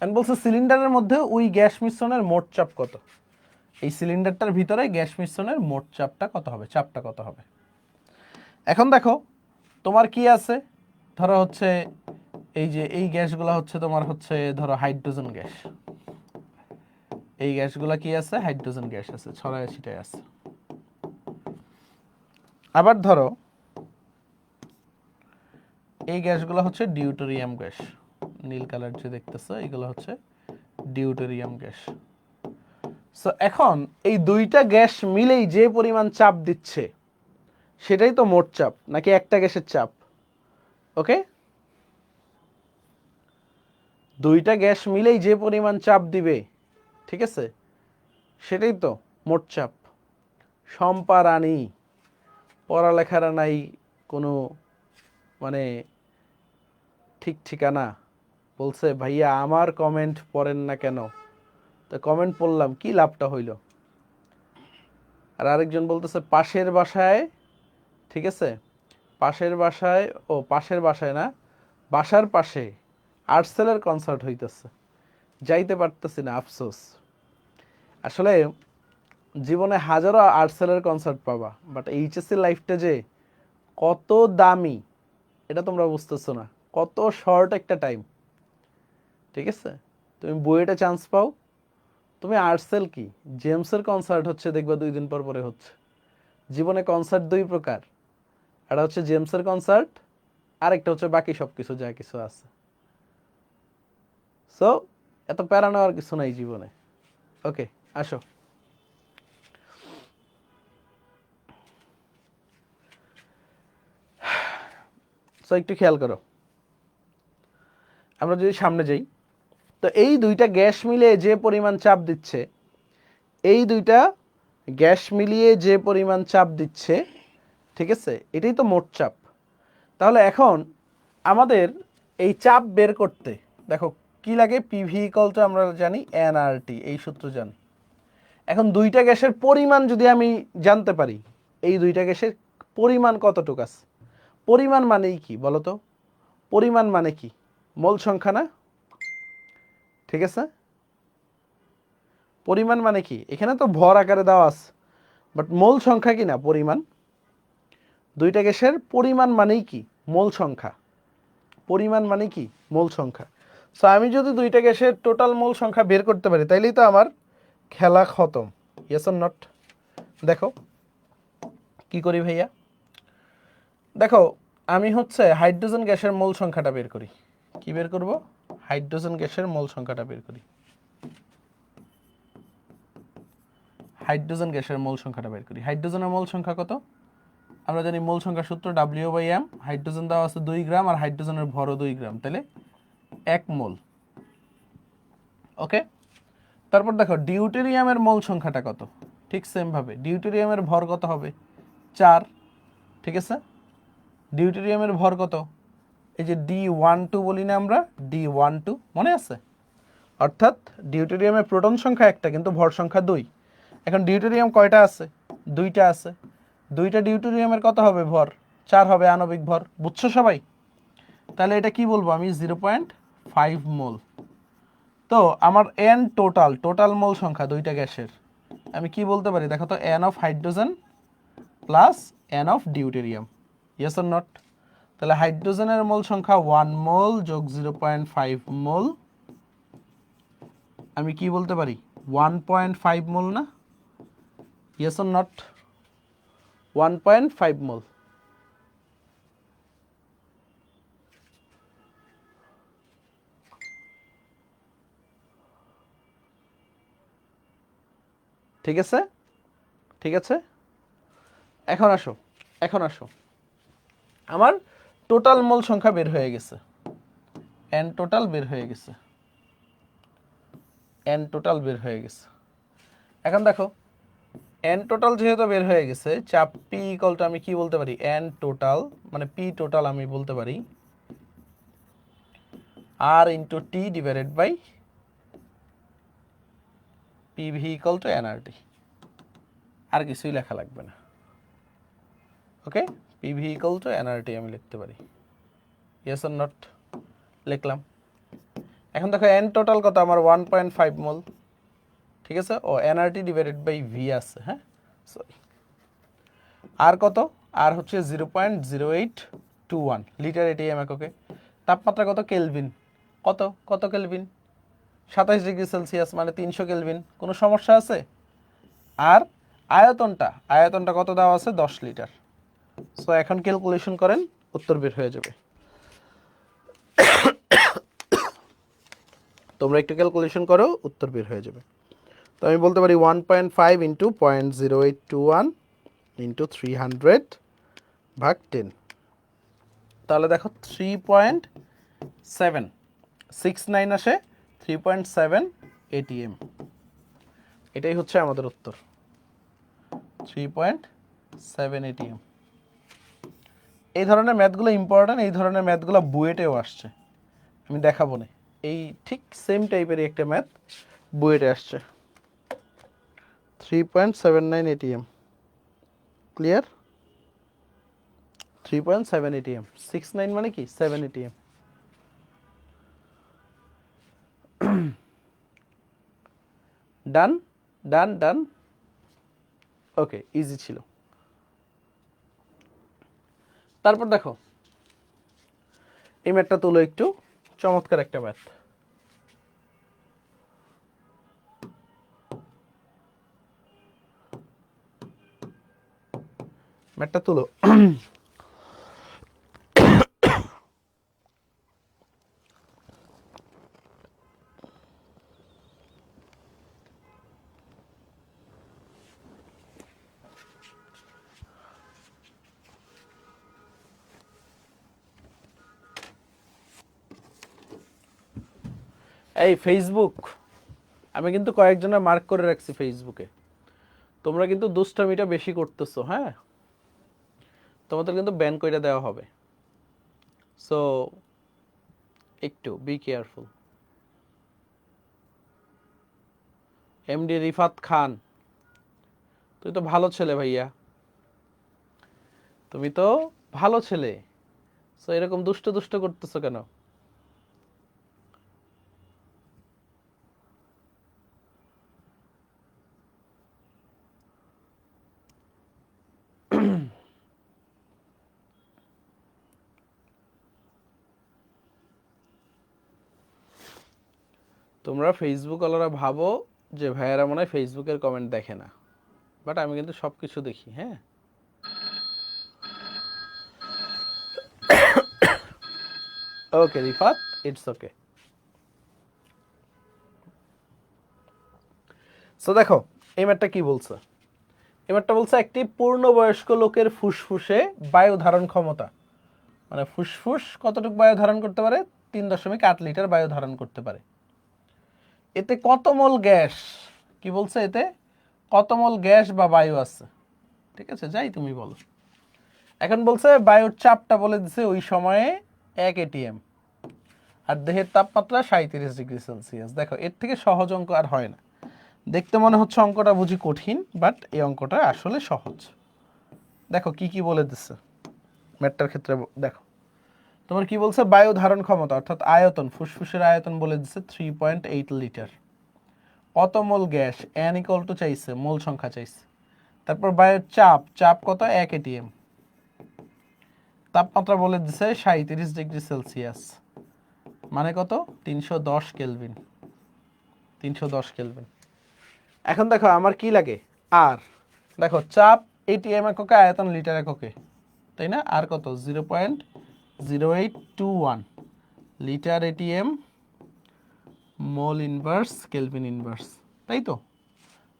এখন বলছে সিলিন্ডারের মধ্যে ওই গ্যাস মিশ্রণের মোট চাপ কত? এই সিলিন্ডারটার ভিতরে গ্যাস মিশ্রণের মোট চাপটা কত হবে, চাপটা কত হবে? এখন দেখো তোমার কি আছে, ধরো হচ্ছে এই যে এই গ্যাসগুলো হচ্ছে তোমার হচ্ছে ধরো হাইড্রোজেন গ্যাস, এই গ্যাসগুলো কি আছে? হাইড্রোজেন গ্যাস আছে, ছড়ায় ছিটায় আছে। আবার ধরো এই গ্যাসগুলো হচ্ছে ডিউটেরিয়াম গ্যাস, নীল কালার যে দেখতেছো এগুলো হচ্ছে ডিউটেরিয়াম গ্যাস। সো এখন এই দুইটা গ্যাস মিলেই যে পরিমাণ চাপ দিচ্ছে, সেটাই তো মোট চাপ, নাকি একটা গ্যাসের চাপ? ওকে, দুইটা গ্যাস মিলেই যে পরিমাণ চাপ দিবে, ঠিক আছে, সেটাই তো মোট চাপ। শম্পা রানী, পড়ালেখার নাই কোনো মানে ঠিক ঠিকানা, বলছে ভাইয়া আমার কমেন্ট পড়েন না কেন? তো কমেন্ট পড়লাম, কি লাভটা হইল? আর আরেকজন বলতেছে পাশের বাসায়, ঠিক আছে, পাশের বাসায় না, বাসার পাশে আর্টসেলের কনসার্ট হইতেছে, যাইতে পারতেছি না, আফসোস। আসলে জীবনে হাজারো আর্টসেলের কনসার্ট পাবা, বাট এইচএসসি লাইফটা যে কত দামি এটা তোমরা বুঝতেছো না, কত শর্ট একটা টাইম। ঠিক আছে, তুমি বুয়েটে চান্স পাও, তুমি আর্টসেল কি জেমসের কনসার্ট হচ্ছে, দেখবা 2 দিন পর পরে হচ্ছে। জীবনে কনসার্ট 2 প্রকার, একটা হচ্ছে জেমসের কনসার্ট, আরেকটা হচ্ছে বাকি সব কিছু যা কিছু আছে। সো এত প্যারা নেওয়ার কিছু নাই জীবনে। ওকে, আসো। সো একটু খেয়াল করো, আমরা যদি সামনে যাই, তো এই দুইটা গ্যাস মিলিয়ে যে পরিমাণ চাপ দিচ্ছে, এই দুইটা গ্যাস মিলিয়ে যে পরিমাণ চাপ দিচ্ছে, ঠিক আছে, এটাই তো মোট চাপ। তাহলে এখন আমাদের এই চাপ বের করতে দেখো কি লাগে, পিভি ইকুয়াল টু আমরা জানি এনআরটি, এই সূত্র জানি। এখন দুইটা গ্যাসের পরিমাণ যদি আমি জানতে পারি, এই দুইটা গ্যাসের পরিমাণ কতটুকু আছে, পরিমাণ মানেই কি বলো তো? পরিমাণ মানে কি? মোল সংখ্যা না? ঠিক আছে, পরিমাণ মানে কি? এখানে তো ভর আকারে দেওয়া আছে, বাট মোল সংখ্যা কি না পরিমাণ। দুইটা গ্যাসের পরিমাণ মানেই কি? মোল সংখ্যা। পরিমাণ মানে কি? মোল সংখ্যা। সো আমি যদি দুইটা গ্যাসের টোটাল মোল সংখ্যা বের করতে পারি, তাইলেই তো আমার খেলা খতম। Yes or not? দেখো কি করি ভাইয়া, দেখো আমি হচ্ছে হাইড্রোজেন গ্যাসের মোল সংখ্যাটা বের করি। কি বের করব? হাইড্রোজেন গ্যাসের মোল সংখ্যাটা বের করি। হাইড্রোজেন গ্যাসের মোল সংখ্যাটা বের করি। হাইড্রোজেনের মোল সংখ্যা কত? আমরা জানি মোল সংখ্যা সূত্র W/M। হাইড্রোজেন দেওয়া আছে 2 গ্রাম, আর হাইড্রোজেনের ভরও 2 গ্রাম, তাহলে 1 মোল। ওকে, তারপর দেখো ডিউটেরিয়ামের মোল সংখ্যাটা কত? ঠিক সেম ভাবে ডিউটেরিয়ামের ভর কত হবে? 4। ঠিক আছে, ডিউটেরিয়ামের ভর কত? এই যে D12 বলি না আমরা, D12 মনে আছে? অর্থাৎ ডিউটেরিয়ামের প্রোটন সংখ্যা একটা, কিন্তু ভর সংখ্যা 2। এখন ডিউটেরিয়াম কয়টা আছে? 2টা আছে। 2টা ডিউটেরিয়ামের কত হবে ভর? 4 হবে আণবিক ভর। বুঝছো সবাই? তাহলে এটা কি বলবো আমি? 0.5 মোল। তো আমার এন টোটাল মোল সংখ্যা দুইটা গ্যাসের আমি কি বলতে পারি দেখো তো? N of hydrogen plus N of deuterium. Yes or not? তাহলে হাইড্রোজেনের মোল সংখ্যা 1 মোল যোগ 0.5 মোল, আমি কি বলতে পারি? 1.5 মোল না? Yes or not? 1.5 মোল। ঠিক আছে, ঠিক আছে। এখন আসো, আমার টোটাল মোল সংখ্যা বের হয়ে গেছে, এন টোটাল বের হয়ে গেছে, এন টোটাল বের হয়ে গেছে। এখন দেখো এন টোটাল যেহেতু বের হয়ে গেছে, চাপ পি ইকুয়াল টু আমি কি বলতে পারি? এন টোটাল মানে পি টোটাল আমি বলতে পারি R into T divided by PV equal to NRT. আর কিছুই লেখা লাগবে না। Okay, PV equal to NRT আমি লিখতে পারি। Yes or not? লিখলাম। এখন দেখো এন টোটাল কত আমার? 1.5 মোল। ঠিক আছে, ও এনআরটি ডিভাইডেড বাই ভি আছে, হ্যাঁ সরি। আর কত? আর হচ্ছে 0.0821 লিটার এটিএম এককে। তাপমাত্রা কত? কেলভিন। কত কত কেলভিন? 27 ডিগ্রি সেলসিয়াস মানে 300 কেলভিন। কোনো সমস্যা আছে? আর আয়তনটা কত দেওয়া আছে? 10 লিটার। সো এখন ক্যালকুলেশন করেন, উত্তর বের হয়ে যাবে। তোমরা একটু ক্যালকুলেশন করো, উত্তর বের হয়ে যাবে। তো আমি বলতে পারি 1.5 ইন্টু 0.0821 ইন্টু 300 ভাগ 10। তাহলে দেখো 3.769 আসে, 3.7 এটিএম। এটাই হচ্ছে আমাদের উত্তর, 3.7 এটিএম। এই ধরনের ম্যাথগুলো ইম্পর্টেন্ট, এই ধরনের ম্যাথগুলো বুয়েটেও আসছে, আমি দেখাবো না। এই ঠিক সেম টাইপেরই একটা ম্যাথ বুয়েটে আসছে। 3.79 এটিএম। ক্লিয়ার? 3.7 ATM, 6.9 মানে কি 7 ATM। ডান ডান ডান, ওকে, ইজি ছিল। তারপর দেখো এই ম্যাথটা তুলো একটু, চমৎকার একটা ম্যাথ। ম্যাথটা তুলো। এই ফেসবুক, আমি কিন্তু কয়েকজনের মার্ক করে রাখছি ফেসবুকে, তোমরা কিন্তু দুষ্টামিটা বেশি করতেছো, হ্যাঁ, তোমাদের কিন্তু ব্যান করে দেওয়া হবে, সো একটু বি কেয়ারফুল। এমডি রিফাত খান, তুই তো ভালো ছেলে ভাইয়া, তুমি তো ভালো ছেলে, সো এরকম দুষ্ট দুষ্ট করতেছো কেন? তোমরা ফেসবুক ওয়ালারা ভাবো যে ভাইয়ারা মনে হয় ফেসবুকের কমেন্ট দেখে না, বাট আমি কিন্তু সব কিছু দেখি, হ্যাঁ। ওকে রিফাত, ইটস ওকে। সো দেখো এই ম্যাটটা কি বলছে, এই ম্যাটটা বলছে একটি পূর্ণবয়স্ক লোকের ফুসফুসে বায়ু ধারণ ক্ষমতা, মানে ফুসফুস কতটুকু বায়ু ধারণ করতে পারে, 3.8 লিটার বায়ু ধারণ করতে পারে। এতে কত মোল গ্যাস, কি বলছে, এতে কত মোল গ্যাস বা বায়ু আছে, ঠিক আছে, যাই তুমি বলো। এখন বলছে বায়ুর চাপটা বলে দিছে ওই সময়ে 1 ATM, আর দেহের তাপমাত্রা 37°C। দেখো এর থেকে সহজ অঙ্ক আর হয় না, দেখতে মনে হচ্ছে অঙ্কটা বুঝি কঠিন, বাট এই অঙ্কটা আসলে সহজ। দেখো কি কি বলে দিচ্ছে ম্যাটটার ক্ষেত্রে, দেখো তোমার কি বলছে, বায়ু ধারণ ক্ষমতা অর্থাৎ আয়তন, ফুসফুসের আয়তন বলে দিচ্ছে 3.8 লিটার। কত মোল গ্যাস, এন ইকুয়াল টু চাইছে, মোল সংখ্যা চাইছে। তারপর বায়ুর চাপ, চাপ কত, 1 ATM। তাপমাত্রা বলে দিচ্ছে 37°C, মানে কত, 310 কেলভিন, 310 কেলভিন। এখন দেখো আমার কি লাগে, আর দেখো চাপ ATM এককে, আয়তন লিটার এককে, তাই না, আর কত, 0.0821 litre ATM mole inverse kelvin inverse, তাই তো,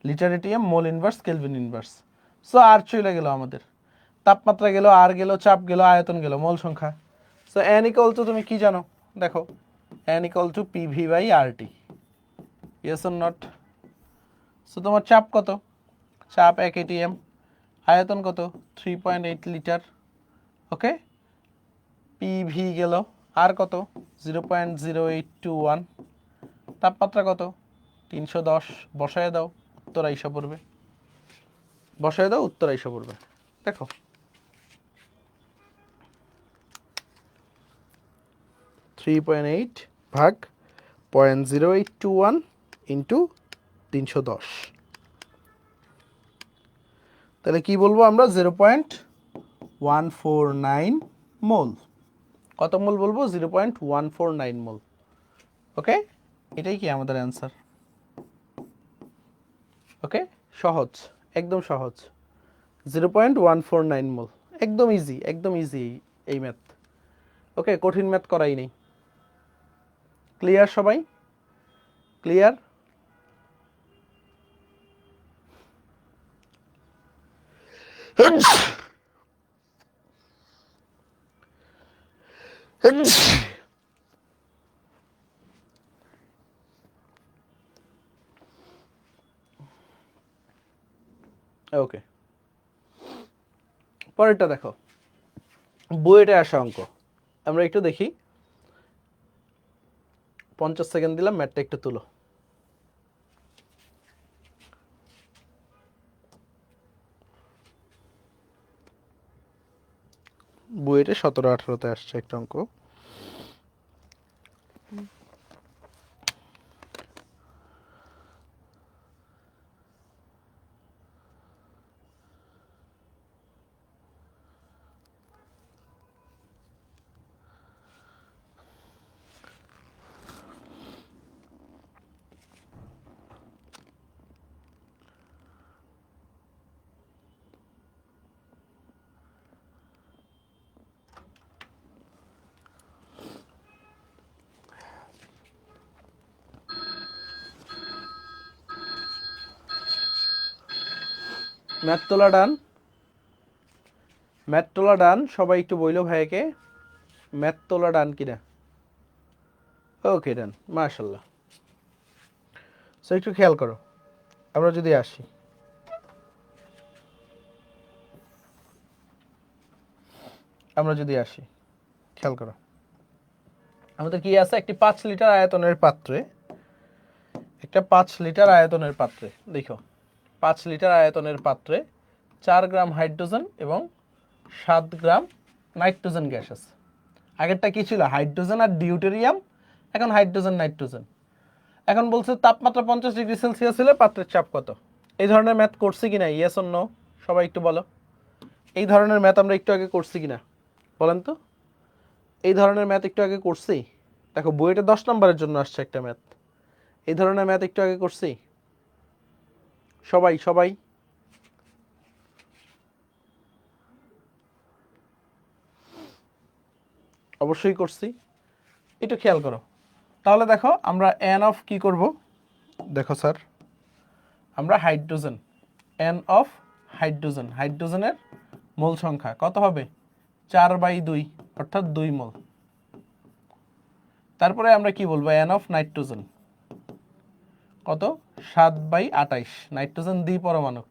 litre ATM mole inverse kelvin inverse. So আর চলে গেল আমাদের, তাপমাত্রা গেল, আর গেল, চাপ গেল, আয়তন গেল, মোল সংখ্যা। সো এন ইকুয়াল টু, তুমি কি জানো, দেখো N equal to PV by RT, yes or not. So তোমার চাপ কত, চাপ 1 ATM, আয়তন কত, 3.8 লিটার, ওকে, পিভি গেল, আর কত, 0.0821, তাপমাত্রা কত, 310, বসায় দাও, উত্তর আইসা পড়বে, বসায় দাও, উত্তর আইসা পড়বে। দেখো 3.8 ভাগ 0.0821 ইন্টু 310, তাহলে কি বলবো আমরা, 0.149 মোল। কত মোল বলবো, 0.149 মোল, ওকে, এটাই কি আমাদের অ্যান্সার। ওকে, সহজ, একদম সহজ, 0.149 মোল, একদম ইজি, একদম ইজি এই ম্যাথ। ওকে, কঠিন ম্যাথ করাই নেই। ক্লিয়ার সবাই, ক্লিয়ার? ওকে, পরেরটা দেখো, বুয়েটে আসা অঙ্ক, আমরা একটু দেখি, 50 সেকেন্ড দিলাম, ম্যাটটা একটু তুলো। বুয়েটে 17-18-তে আসছে একটা অঙ্ক। ম্যাথ তোলা ডান, ম্যাথ তোলা ডান, সবাই একটু বইলো ভাইকে ম্যাথ তোলা ডান কিনা। ওকে ডান, মাশাল্লাহ। সো একটু খেয়াল করো, আমরা যদি আসি খেয়াল করো, আমাদের কি আছে, একটি 5 লিটার আয়তনের পাত্রে, একটা 5 লিটার আয়তনের পাত্রে দেখো, 5 লিটার আয়তনের পাত্রে 4 গ্রাম হাইড্রোজেন এবং 7 গ্রাম নাইট্রোজেন গ্যাস আছে। আগেরটা কি ছিল, হাইড্রোজেন আর ডিউটেরিয়াম, এখন হাইড্রোজেন নাইট্রোজেন। এখন বলছে তাপমাত্রা 50 ডিগ্রি সেলসিয়াস হলে পাত্রের চাপ কত। এই ধরনের ম্যাথ করছি কিনা, ইয়েস অর নো, সবাই একটু বলো। এই ধরনের ম্যাথ আমরা একটু আগে করছি কিনা বলেন তো। এই ধরনের ম্যাথ একটু আগে করছি, দেখো বইটা 10 নম্বরের জন্য আসছে একটা ম্যাথ। এই ধরনের ম্যাথ একটু আগে করছি সবাই সবাই অবশ্যই করছি, একটু খেয়াল করো। তাহলে দেখো আমরা এন অফ কি করব, দেখো স্যার আমরা হাইড্রোজেন, এন অফ হাইড্রোজেন, হাইড্রোজেনের মোল সংখ্যা কত হবে, 4/2 অর্থাৎ 2 মোল। তারপরে আমরা কি বলবো, এন অফ নাইট্রোজেন কত, 7/28, নাইট্রোজেন দ্বিপরমাণুক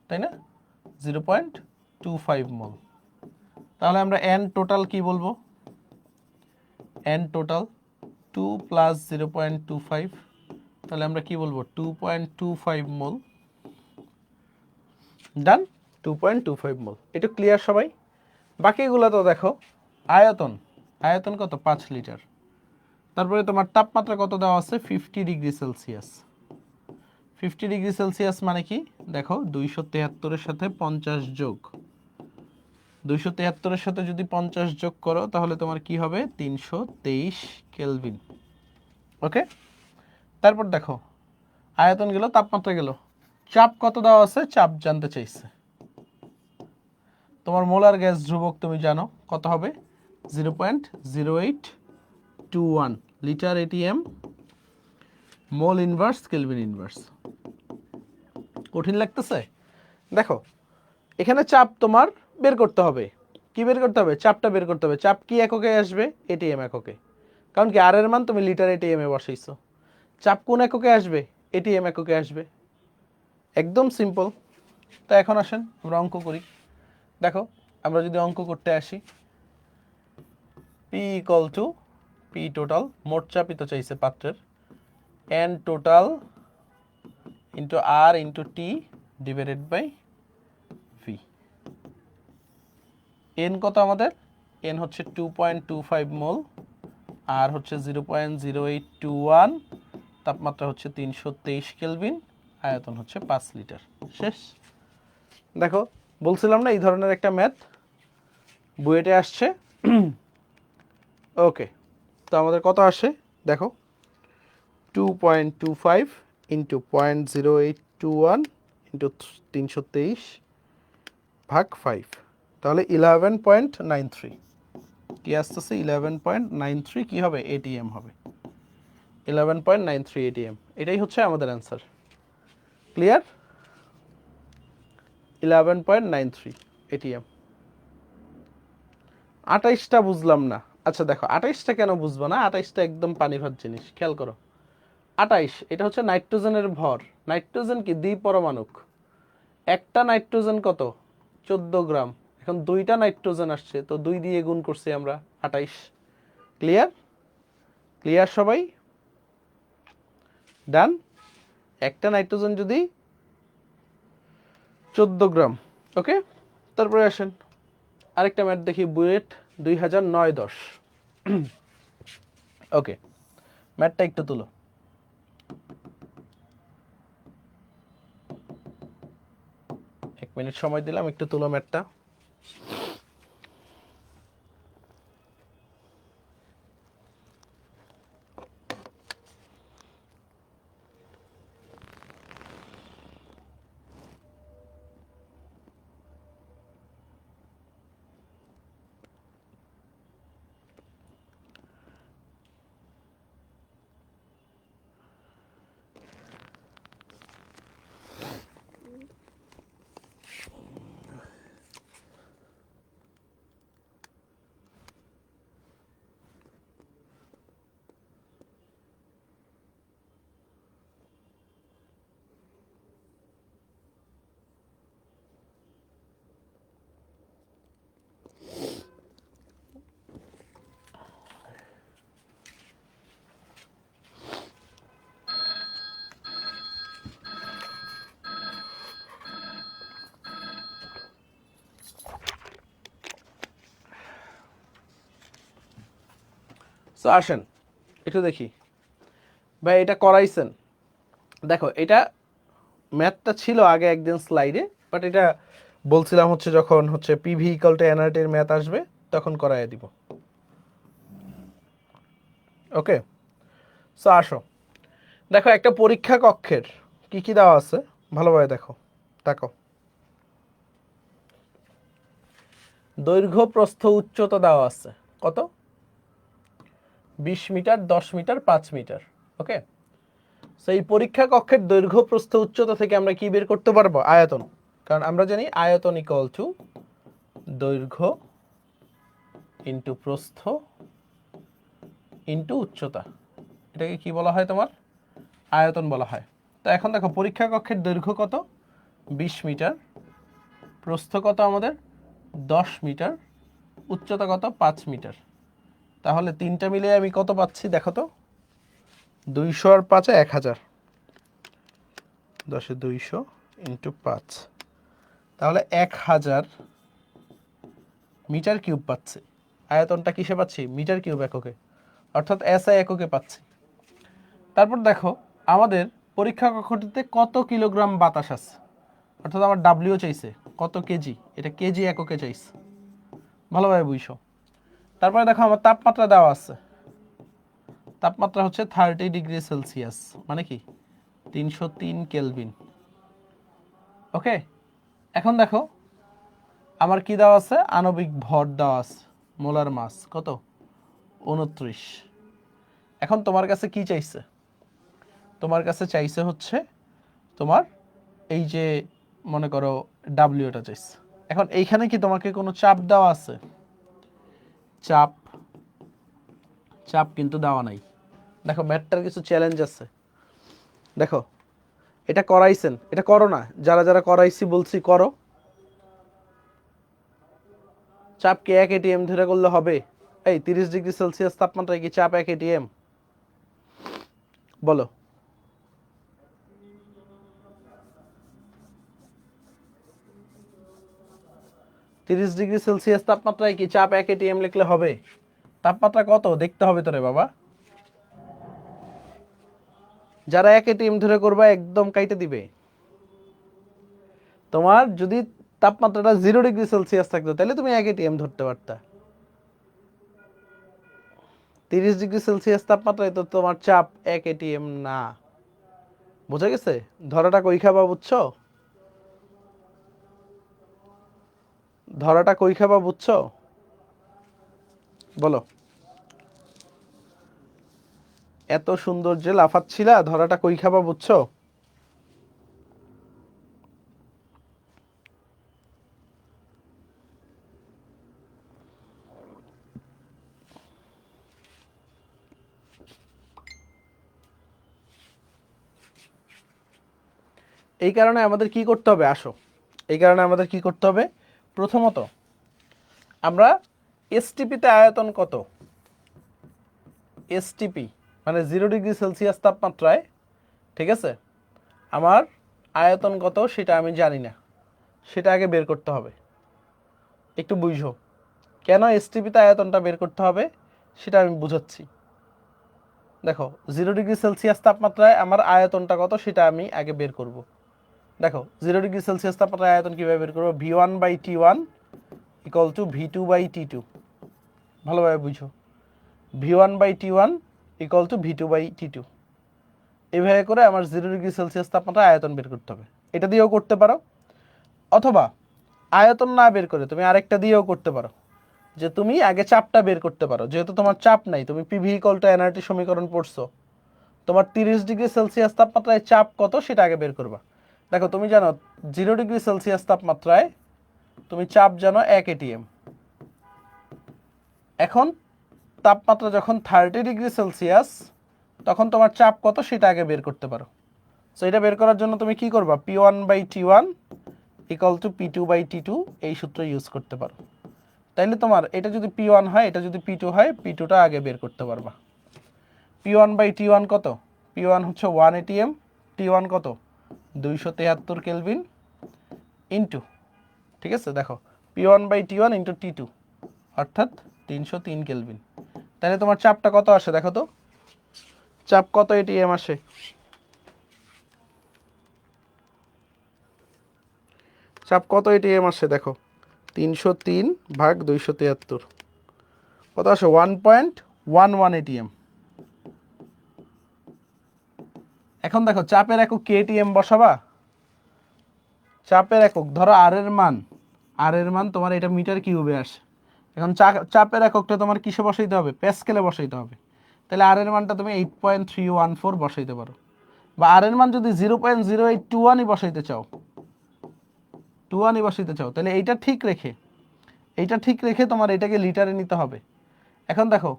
তাই না, 0.25 মোল। তাহলে আমরা এন টোটাল কি বলবো, এন টোটাল 2 প্লাস 0.25, তাহলে আমরা কি বলবো 2.25 মোল। ডান, 2.25 মোল। এটা ক্লিয়ার সবাই। বাকিগুলো তো দেখো, আয়তন, আয়তন কত 5 লিটার। তারপরে তোমার তাপমাত্রা কত দেওয়া আছে 50 ডিগ্রি সেলসিয়াস। 50 ডিগ্রি সেলসিয়াস মানে কি দেখো, 273-এর সাথে 50 যোগ, 273-এর সাথে যদি 50 যোগ করো তাহলে তোমার কি হবে 323 কেলভিন। ওকে, তারপর দেখো আয়তন গেল, তাপমাত্রা গেল, চাপ কত দেওয়া আছে, চাপ জানতে চাইছে। তোমার মোলার গ্যাস ধ্রুবক তুমি জানো কত হবে, 0.0821 litre ATM mole inverse kelvin inverse. কঠিন লাগতেছে, দেখো এখানে চাপ তোমার বের করতে হবে। কি বের করতে হবে, চাপটা বের করতে হবে। চাপ কি এককে আসবে, এটিএম এককে, কারণ কি আর এর মান তুমি লিটার এটিএম এ বসাইছো। চাপ কোন এককে আসবে, এটিএম এককে আসবে, একদম সিম্পল। তো এখন আসেন আমরা অঙ্ক করি। দেখো আমরা যদি অঙ্ক করতে আসি, P equal to P total, মোট চাপই তো চাইছে পাত্রের, N total into R into T divided by V. N কত আমাদের, এন হচ্ছে 2.25 মোল, আর হচ্ছে 0.0821, তাপমাত্রা হচ্ছে 323 কেলভিন, আয়তন হচ্ছে 5 লিটার। শেষ। দেখো বলছিলাম না এই ধরনের একটা ম্যাথ বুয়েটে আসছে। ওকে, তো আমাদের কত আসে দেখো, 2.25 ইন্টু 0.0821 ইন্টু 323 ভাগ 5, তাহলে 11.93 কি আসতেছে, 11.93 কি হবে, এটিএম হবে, 11.93 এটিএম। এটাই হচ্ছে আমাদের অ্যান্সার। Clear, 11.93 ATM. 28টা বুঝলাম না। আচ্ছা দেখো 28টা কেন বুঝবো না, 28টা একদম পানি ভাত জিনিস, খেয়াল করো। 28 এটা হচ্ছে নাইট্রোজেনের ভর, নাইট্রোজেন কি দ্বিপরমাণুক, একটা নাইট্রোজেন কত 14 গ্রাম, এখন দুইটা নাইট্রোজেন আসছে তো 2 দিয়ে গুণ করছি আমরা 28। ক্লিয়ার, ক্লিয়ার সবাই, ডান। একটা নাইট্রোজেন যদি 14 গ্রাম, ওকে। তারপরে আসেন আরেকটা ম্যাট দেখি, বুয়েট 2009-10। ওকে, ম্যাটটা একটু তুলো। এক মিনিট সময় দিলাম, একটু তুলো ম্যাটটা। তো আসেন একটু দেখি ভাই, এটা করাইছেন। দেখো, এটা ম্যাথটা ছিল আগে একদিন স্লাইডে, বাট এটা বলছিলাম হচ্ছে যখন হচ্ছে পিভি ইকুয়াল টু এনআরটির ম্যাথ আসবে তখন করাই দিব। ওকে, সো আসো দেখো একটা পরীক্ষা কক্ষের কি কি দেওয়া আছে ভালোভাবে দেখো। দেখো, দৈর্ঘ্য, প্রস্থ, উচ্চতা দেওয়া আছে কত? 20 মিটার, 10 মিটার, 5 মিটার। ওকে, সেই পরীক্ষা কক্ষের দৈর্ঘ্য, প্রস্থ, উচ্চতা থেকে আমরা কি বের করতে পারবো? আয়তন। কারণ আমরা জানি আয়তন ইকুয়াল টু দৈর্ঘ্য ইন্টু প্রস্থ ইন্টু উচ্চতা। এটাকে কি বলা হয়? তোমার আয়তন বলা হয়। তো এখন দেখো, পরীক্ষা কক্ষের দৈর্ঘ্য কত? 20 মিটার, প্রস্থ কত আমাদের? 10 মিটার, উচ্চতা কত? 5 মিটার। তাহলে তিনটা মিলে আমি কত পাচ্ছি দেখো তো? 200 আর 5 1000, 10 200 ইন্টু 5, তাহলে 1000 মিটার কিউব পাচ্ছি। আয়তনটা কিসে পাচ্ছি? মিটার কিউব এককে, অর্থাৎ এসআই এককে পাচ্ছি। তারপর দেখো আমাদের পরীক্ষা কক্ষটিতে কত কিলোগ্রাম বাতাস আছে, অর্থাৎ আমার ডাব্লিউ চাইছে কত কেজি, এটা কেজি এককে চাইছে, ভালোভাবে বুঝছো। তারপরে দেখো আমার তাপমাত্রা দেওয়া আছে, তাপমাত্রা হচ্ছে 30 ডিগ্রি সেলসিয়াস, মানে কি 303 কেলভিন। ওকে, এখন দেখো আমার কি দেওয়া আছে? আণবিক ভর দেওয়া আছে, মোলার মাস কত? 29। এখন তোমার কাছে কি চাইছে? তোমার কাছে চাইছে হচ্ছে তোমার এই যে মনে করো ডাব্লিউটা চাইছে। এখন এইখানে কি তোমাকে কোনো চাপ দেওয়া আছে? চাপ চাপ কিন্তু দেওয়া নাই। দেখো ম্যাথটার কিছু চ্যালেঞ্জ আছে। দেখো, এটা করাইছেন, এটা করো না, যারা যারা করাইছি বলছি করো। চাপ কি 1 এটিএম ধরে করলে হবে? এই 30 ডিগ্রি সেলসিয়াস তাপমাত্রায় কি চাপ 1 এটিএম? বলো। 30 ডিগ্রি সেলসিয়াস তাপমাত্রায় কি চাপ 1 এটিএম লিখলে হবে? তাপমাত্রা কত দেখতে হবে তোরে বাবা। যারা 1 এটিএম ধরে করবা একদম কাইটে দিবে। তোমার যদি তাপমাত্রাটা 0 ডিগ্রি সেলসিয়াস থাকতো তাহলে তুমি 1 এটিএম ধরতে পারতা। 30 ডিগ্রি সেলসিয়াস তাপমাত্রায় তো তোমার চাপ 1 এটিএম না। বুঝা গেছে? ধরাটা কই খাবা বুঝছো? ধরাটা কই খাবা বুঝছো? বলো। এত সুন্দর যে লাফাচ্ছিলা, ধরাটা কই খাবা বুঝছো? এই কারণে আমাদের কি করতে হবে? আসো, এই কারণে আমাদের কি করতে হবে? প্রথমত আমরা এসটিপিতে আয়তন কত? এসটিপি মানে 0 ডিগ্রি সেলসিয়াস তাপমাত্রায়, ঠিক আছে, আমার আয়তন কত সেটা আমি জানি না, সেটা আগে বের করতে হবে। একটু বুঝো। কেন এসটিপিতে আয়তনটা বের করতে হবে সেটা আমি বুঝাচ্ছি। দেখো 0°C তাপমাত্রায় আমার আয়তনটা কত সেটা আমি আগে বের করব। দেখো 0°C তাপমাত্রায় আয়তন কীভাবে বের করবো, V1/T1 ইকুয়াল টু V2/T2। ভালোভাবে বুঝো, V1/T1 ইকুয়াল টু V2/T2। এইভাবে করে আমার 0°C তাপমাত্রায় আয়তন বের করতে হবে। এটা দিয়েও করতে পারো, অথবা আয়তন না বের করে তুমি আরেকটা দিয়েও করতে পারো, যে তুমি আগে চাপটা বের করতে পারো। যেহেতু তোমার চাপ নাই, তুমি পিভি ইকুয়াল টু এনআরটি সমীকরণ পড়ছো, তোমার 30°C তাপমাত্রায় চাপ কত সেটা আগে বের করবা। দেখো তুমি জানো 0°C তাপমাত্রায় তুমি চাপ জানো 1 atm। এখন তাপমাত্রা যখন 30°C তখন তোমার চাপ কত সেটা আগে বের করতে পারো। সো এটা বের করার জন্য তুমি কি করবা, P1/T1 ইকুয়াল টু P2/T2 এই সূত্র ইউজ করতে পারো। তাইলে তোমার এটা যদি P1 হয়, এটা যদি P2 হয়, P2টা আগে বের করতে পারবা। P1/T1 কত, P1 হচ্ছে 1 atm, T1 কত 273 কেলভিন ইন্টু, ঠিক আছে, দেখো P1/T1 ইন্টু T2 অর্থাৎ 303 কেলভিন। তাহলে তোমার চাপটা কত আসে দেখো তো, চাপ কত এটিএম আসে, চাপ কত এটিএম আসে দেখো, 303/273 কত আসে, 1.11 এটিএম। এখন দেখো চাপের একক কেটিএম বসাবা, চাপের একক ধরো আর এর মান তোমার এটা মিটার কিউবে আসে। এখন চাপের এককটা তোমার কিসে বসাইতে হবে, প্যাসকেলে বসাইতে হবে। তাহলে আর এর মানটা তুমি 8.314 বসাইতে পারো, বা আর এর মান যদি 0.0821 বসাইতে চাও, 21 বসাইতে চাও, তাহলে এইটা ঠিক রেখে তোমার এটাকে লিটারে নিতে হবে। এখন দেখো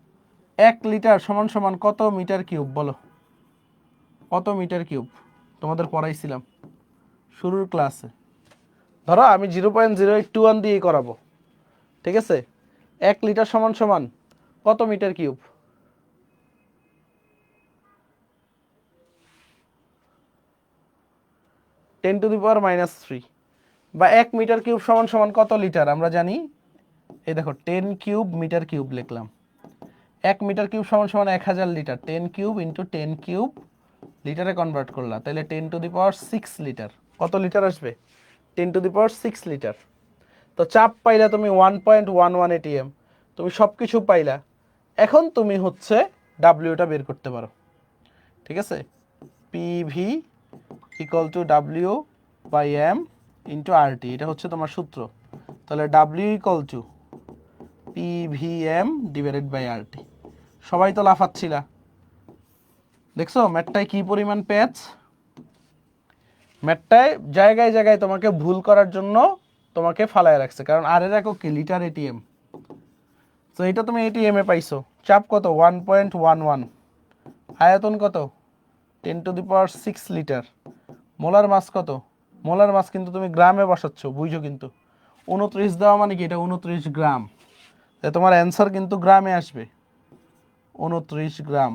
1 লিটার সমান সমান কত মিটার কিউব, বলো কত মিটার কিউব, তোমাদের পড়াইছিলাম শুরুর ক্লাসে। ধরো আমি 0.0821 দিয়ে করাবো, ঠিক আছে। 1 লিটার সমান সমান কত মিটার কিউব, 10⁻³ বা 1 মিটার কিউব সমান সমান কত লিটার আমরা জানি, এই দেখো 10 কিউব মিটার কিউব লিখলাম। 1 মিটার কিউব সমান সমান 1000 লিটার, 10 কিউব ইন্টু 10 কিউব লিটারে কনভার্ট করলাম, তাহলে 10⁶ লিটার। কত লিটার আসবে, 10⁶ লিটার। তো চাপ পাইলা তুমি 1.11 এটিএম, তুমি সব কিছু পাইলা। এখন তুমি হচ্ছে ডাব্লিউটা বের করতে পারো, ঠিক আছে। PV equal to W by M into RT, এটা হচ্ছে তোমার সূত্র। তাহলে W equal to PVM divided by RT. সবাই তো লাফাচ্ছিলা, দেখছো ম্যাটটায় কি পরিমাণ প্যাচ, ম্যাটটায় জায়গায় জায়গায় তোমাকে ভুল করার জন্য তোমাকে ফালায় রাখছে, কারণ আর এর একক কি, লিটার এটিএম। তো এটা তুমি এটিএম এ পাইছো, চাপ কত 1.11, আয়তন কত 10⁶ লিটার, মোলার মাস কত, মোলার মাস কিন্তু তুমি গ্রামে বসাচ্ছ, বুঝছো কিন্তু 29 দেওয়া মানে কি, এটা 29 গ্রাম। তাই তোমার অ্যান্সার কিন্তু গ্রামে আসবে, 29 গ্রাম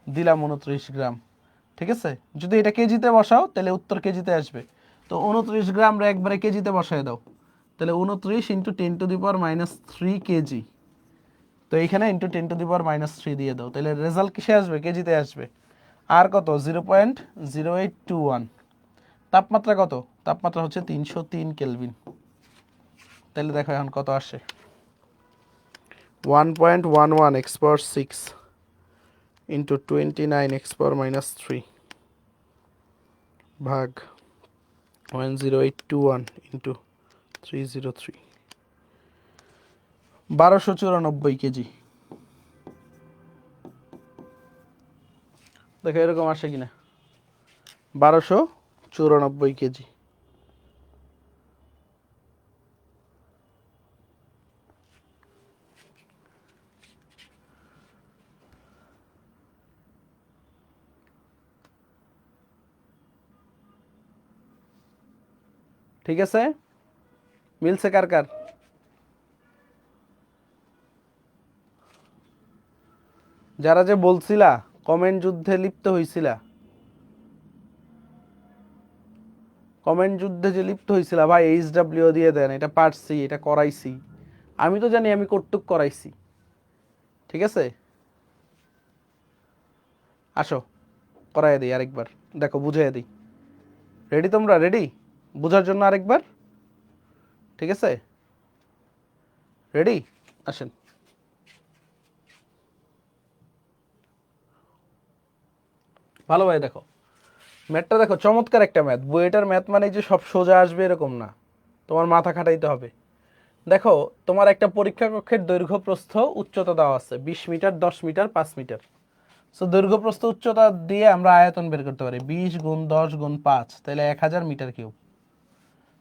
দিলাম, 29 গ্রাম, ঠিক আছে। যদি এটা কেজিতে বসাও তাহলে উত্তর কেজিতে আসবে। তো 29 গ্রাম একবারে কেজিতে বসায় দাও, তাহলে 29 ইন্টু 10⁻³ কেজি। তো এইখানে ইন্টু 10⁻³ দিয়ে দাও, তাহলে রেজাল্ট কিসে আসবে, কেজিতে আসবে। আর কত 0.0821, তাপমাত্রা কত, তাপমাত্রা হচ্ছে 303 কেলভিন। তাহলে দেখো এখন কত আসে, 1.11 x⁻6 ইন্টু 29 x⁻³ ভাগ 10821 ইন্টু 303, 1294 কেজি। দেখো এরকম আসে কিনা, 1294 কেজি। ঠিক আছে, মিলছে কার কার, যারা যে বলছিলা কমেন্ট যুদ্ধে লিপ্ত হইছিলা, কমেন্ট যুদ্ধে যে লিপ্ত হইছিলা, ভাই এইচডব্লিউ দিয়ে দেন, এটা পারছি, এটা করাইছি, আমি তো জানি আমি কতটুক করাইছি, ঠিক আছে? আসো করাই দিই আরেকবার, দেখো বুঝাই দিই। রেডি তোমরা? রেডি বোঝার জন্য আরেকবার? ঠিক আছে, রেডি? আসেন। ভালোভাবে দেখো ম্যাথটা, দেখো চমৎকার একটা ম্যাথ। বইটার ম্যাথ মানে যে সব সোজা আসবে এরকম না, তোমার মাথা খাটাইতে হবে। দেখো তোমার একটা পরীক্ষা কক্ষের দৈর্ঘ্য প্রস্থ উচ্চতা দেওয়া আছে 20 মিটার, 10 মিটার, 5 মিটার। সো দৈর্ঘ্য প্রস্থ উচ্চতা দিয়ে আমরা আয়তন বের করতে পারি 20 গুণ 10 গুণ 5, তাহলে 1000 মিটার কিউব।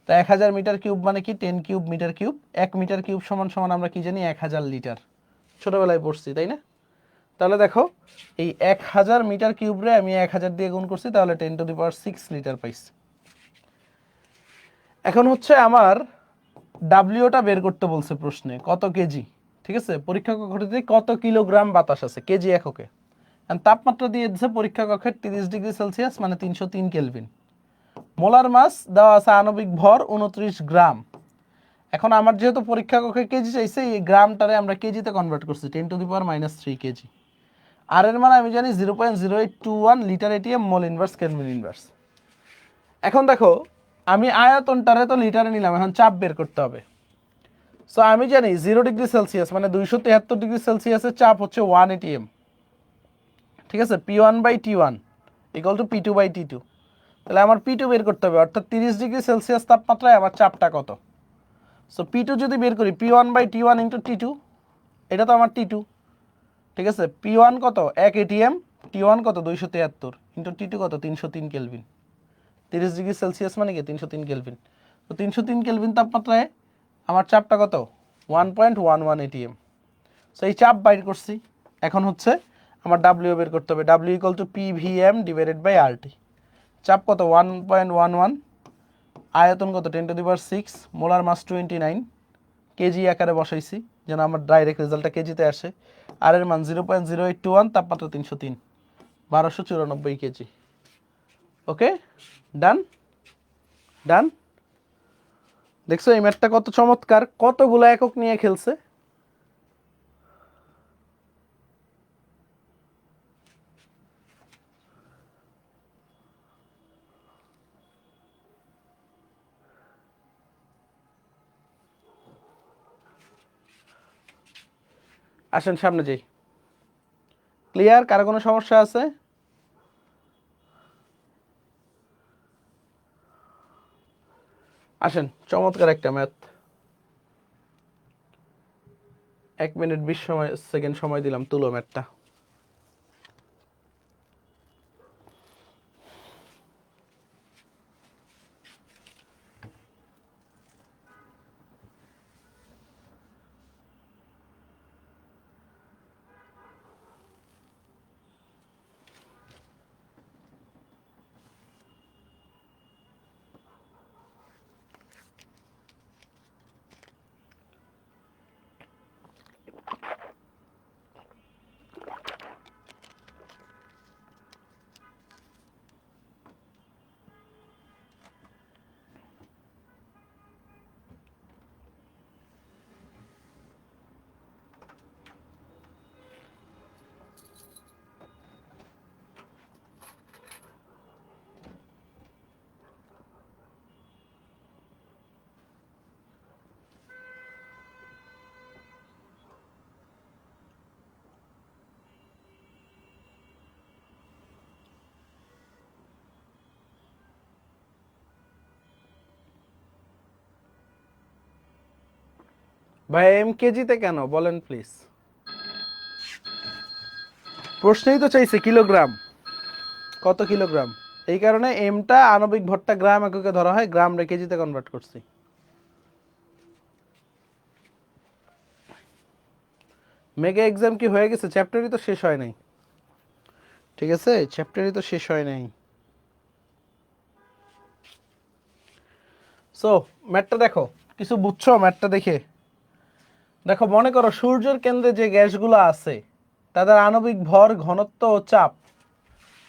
তা 1000 মিটার কিউব মানে কি 10 cube metre cube. 1 metre cube সমান সমান আমরা কি জানি 1000 লিটার, ছোটবেলায় পড়ছি তাই না? তাহলে দেখো এই 1000 মিটার কিউবরে আমি 1000 দিয়ে গুণ করছি, তাহলে 10⁶ লিটার পাইছি। এখন হচ্ছে আমার ডাব্লিউটা বের করতে বলছে প্রশ্নে, কত কেজি, ঠিক আছে? পরীক্ষা কক্ষটিতে কত কিলোগ্রাম বাতাস আছে কেজি এককে। তাপমাত্রা দিয়ে দিচ্ছে পরীক্ষা কক্ষের 30°C মানে 303 কেলভিন। মোলার মাস দেওয়া আছে আণবিক ভর 29 গ্রাম। এখন আমার যেহেতু পরীক্ষা কক্ষে কেজি চাইছে, এই গ্রামটারে আমরা কেজিতে কনভার্ট করছি 10⁻³ কেজি। আর এর মানে আমি জানি 0.0821 litre ATM mole inverse kelvin inverse. এখন দেখো আমি আয়তনটারে তো লিটারে নিলাম, এখন চাপ বের করতে হবে। সো আমি জানি 0°C মানে 273°C চাপ হচ্ছে 1 atm, ঠিক আছে? P1/T1 = P2/T2। তাহলে আমার P2 বের করতে হবে, অর্থাৎ 30°C তাপমাত্রায় আমার চাপটা কত। সো P2 যদি বের করি P1/T1 × T2, এটা তো আমার T2, ঠিক আছে? P1 কত 1 atm, T1 কত 273 × T2 কত 303 কেলভিন। 30°C মানে কি 303 কেলভিন। তো 303 কেলভিন তাপমাত্রায় আমার চাপটা কত 1.11 atm। সো এই চাপ বাইর করছি। এখন হচ্ছে আমার ডাব্লিউ বের করতে হবে, ডাব্লিউ = PVM/RT। চাপ কত 1.11, আয়তন কত 10⁶, মোলার মাস 29, কেজি আকারে বসাইছি যেন আমার ডাইরেক্ট রেজাল্টটা কেজিতে আসে। আর এর মান 0.0821, তাপমাত্রা 303, 1294 কেজি। ওকে ডান ডান। দেখছো এই ম্যাথটা কত চমৎকার, কতগুলো একক নিয়ে খেলছে। আসেন সামনে যাই। ক্লিয়ার? কারো কোনো সমস্যা আছে? আসেন, চমৎকার একটা ম্যাথ। 1 মিনিট 20 সেকেন্ড সময় দিলাম, তুলো ম্যাথটা। ভাই এম কেজিতে কেন বলেন প্লিজ? প্রশ্নেই তো চাইছে কিলোগ্রাম, কত কিলোগ্রাম। এই কারণে এমটা আণবিক ভরটা গ্রাম এককে ধরা হয়, গ্রাম রে কেজিতে কনভার্ট করছি। মেগা এক্সাম কি হয়ে গেছে? চ্যাপ্টারই তো শেষ হয় নাই, ঠিক আছে? চ্যাপ্টারই তো শেষ হয় নাই। সো ম্যাথটা দেখো, কিছু বুঝছো ম্যাথটা দেখে? দেখো মনে করো সূর্যের কেন্দ্রে যে গ্যাসগুলো আছে তাদের আণবিক ভর, ঘনত্ব ও চাপ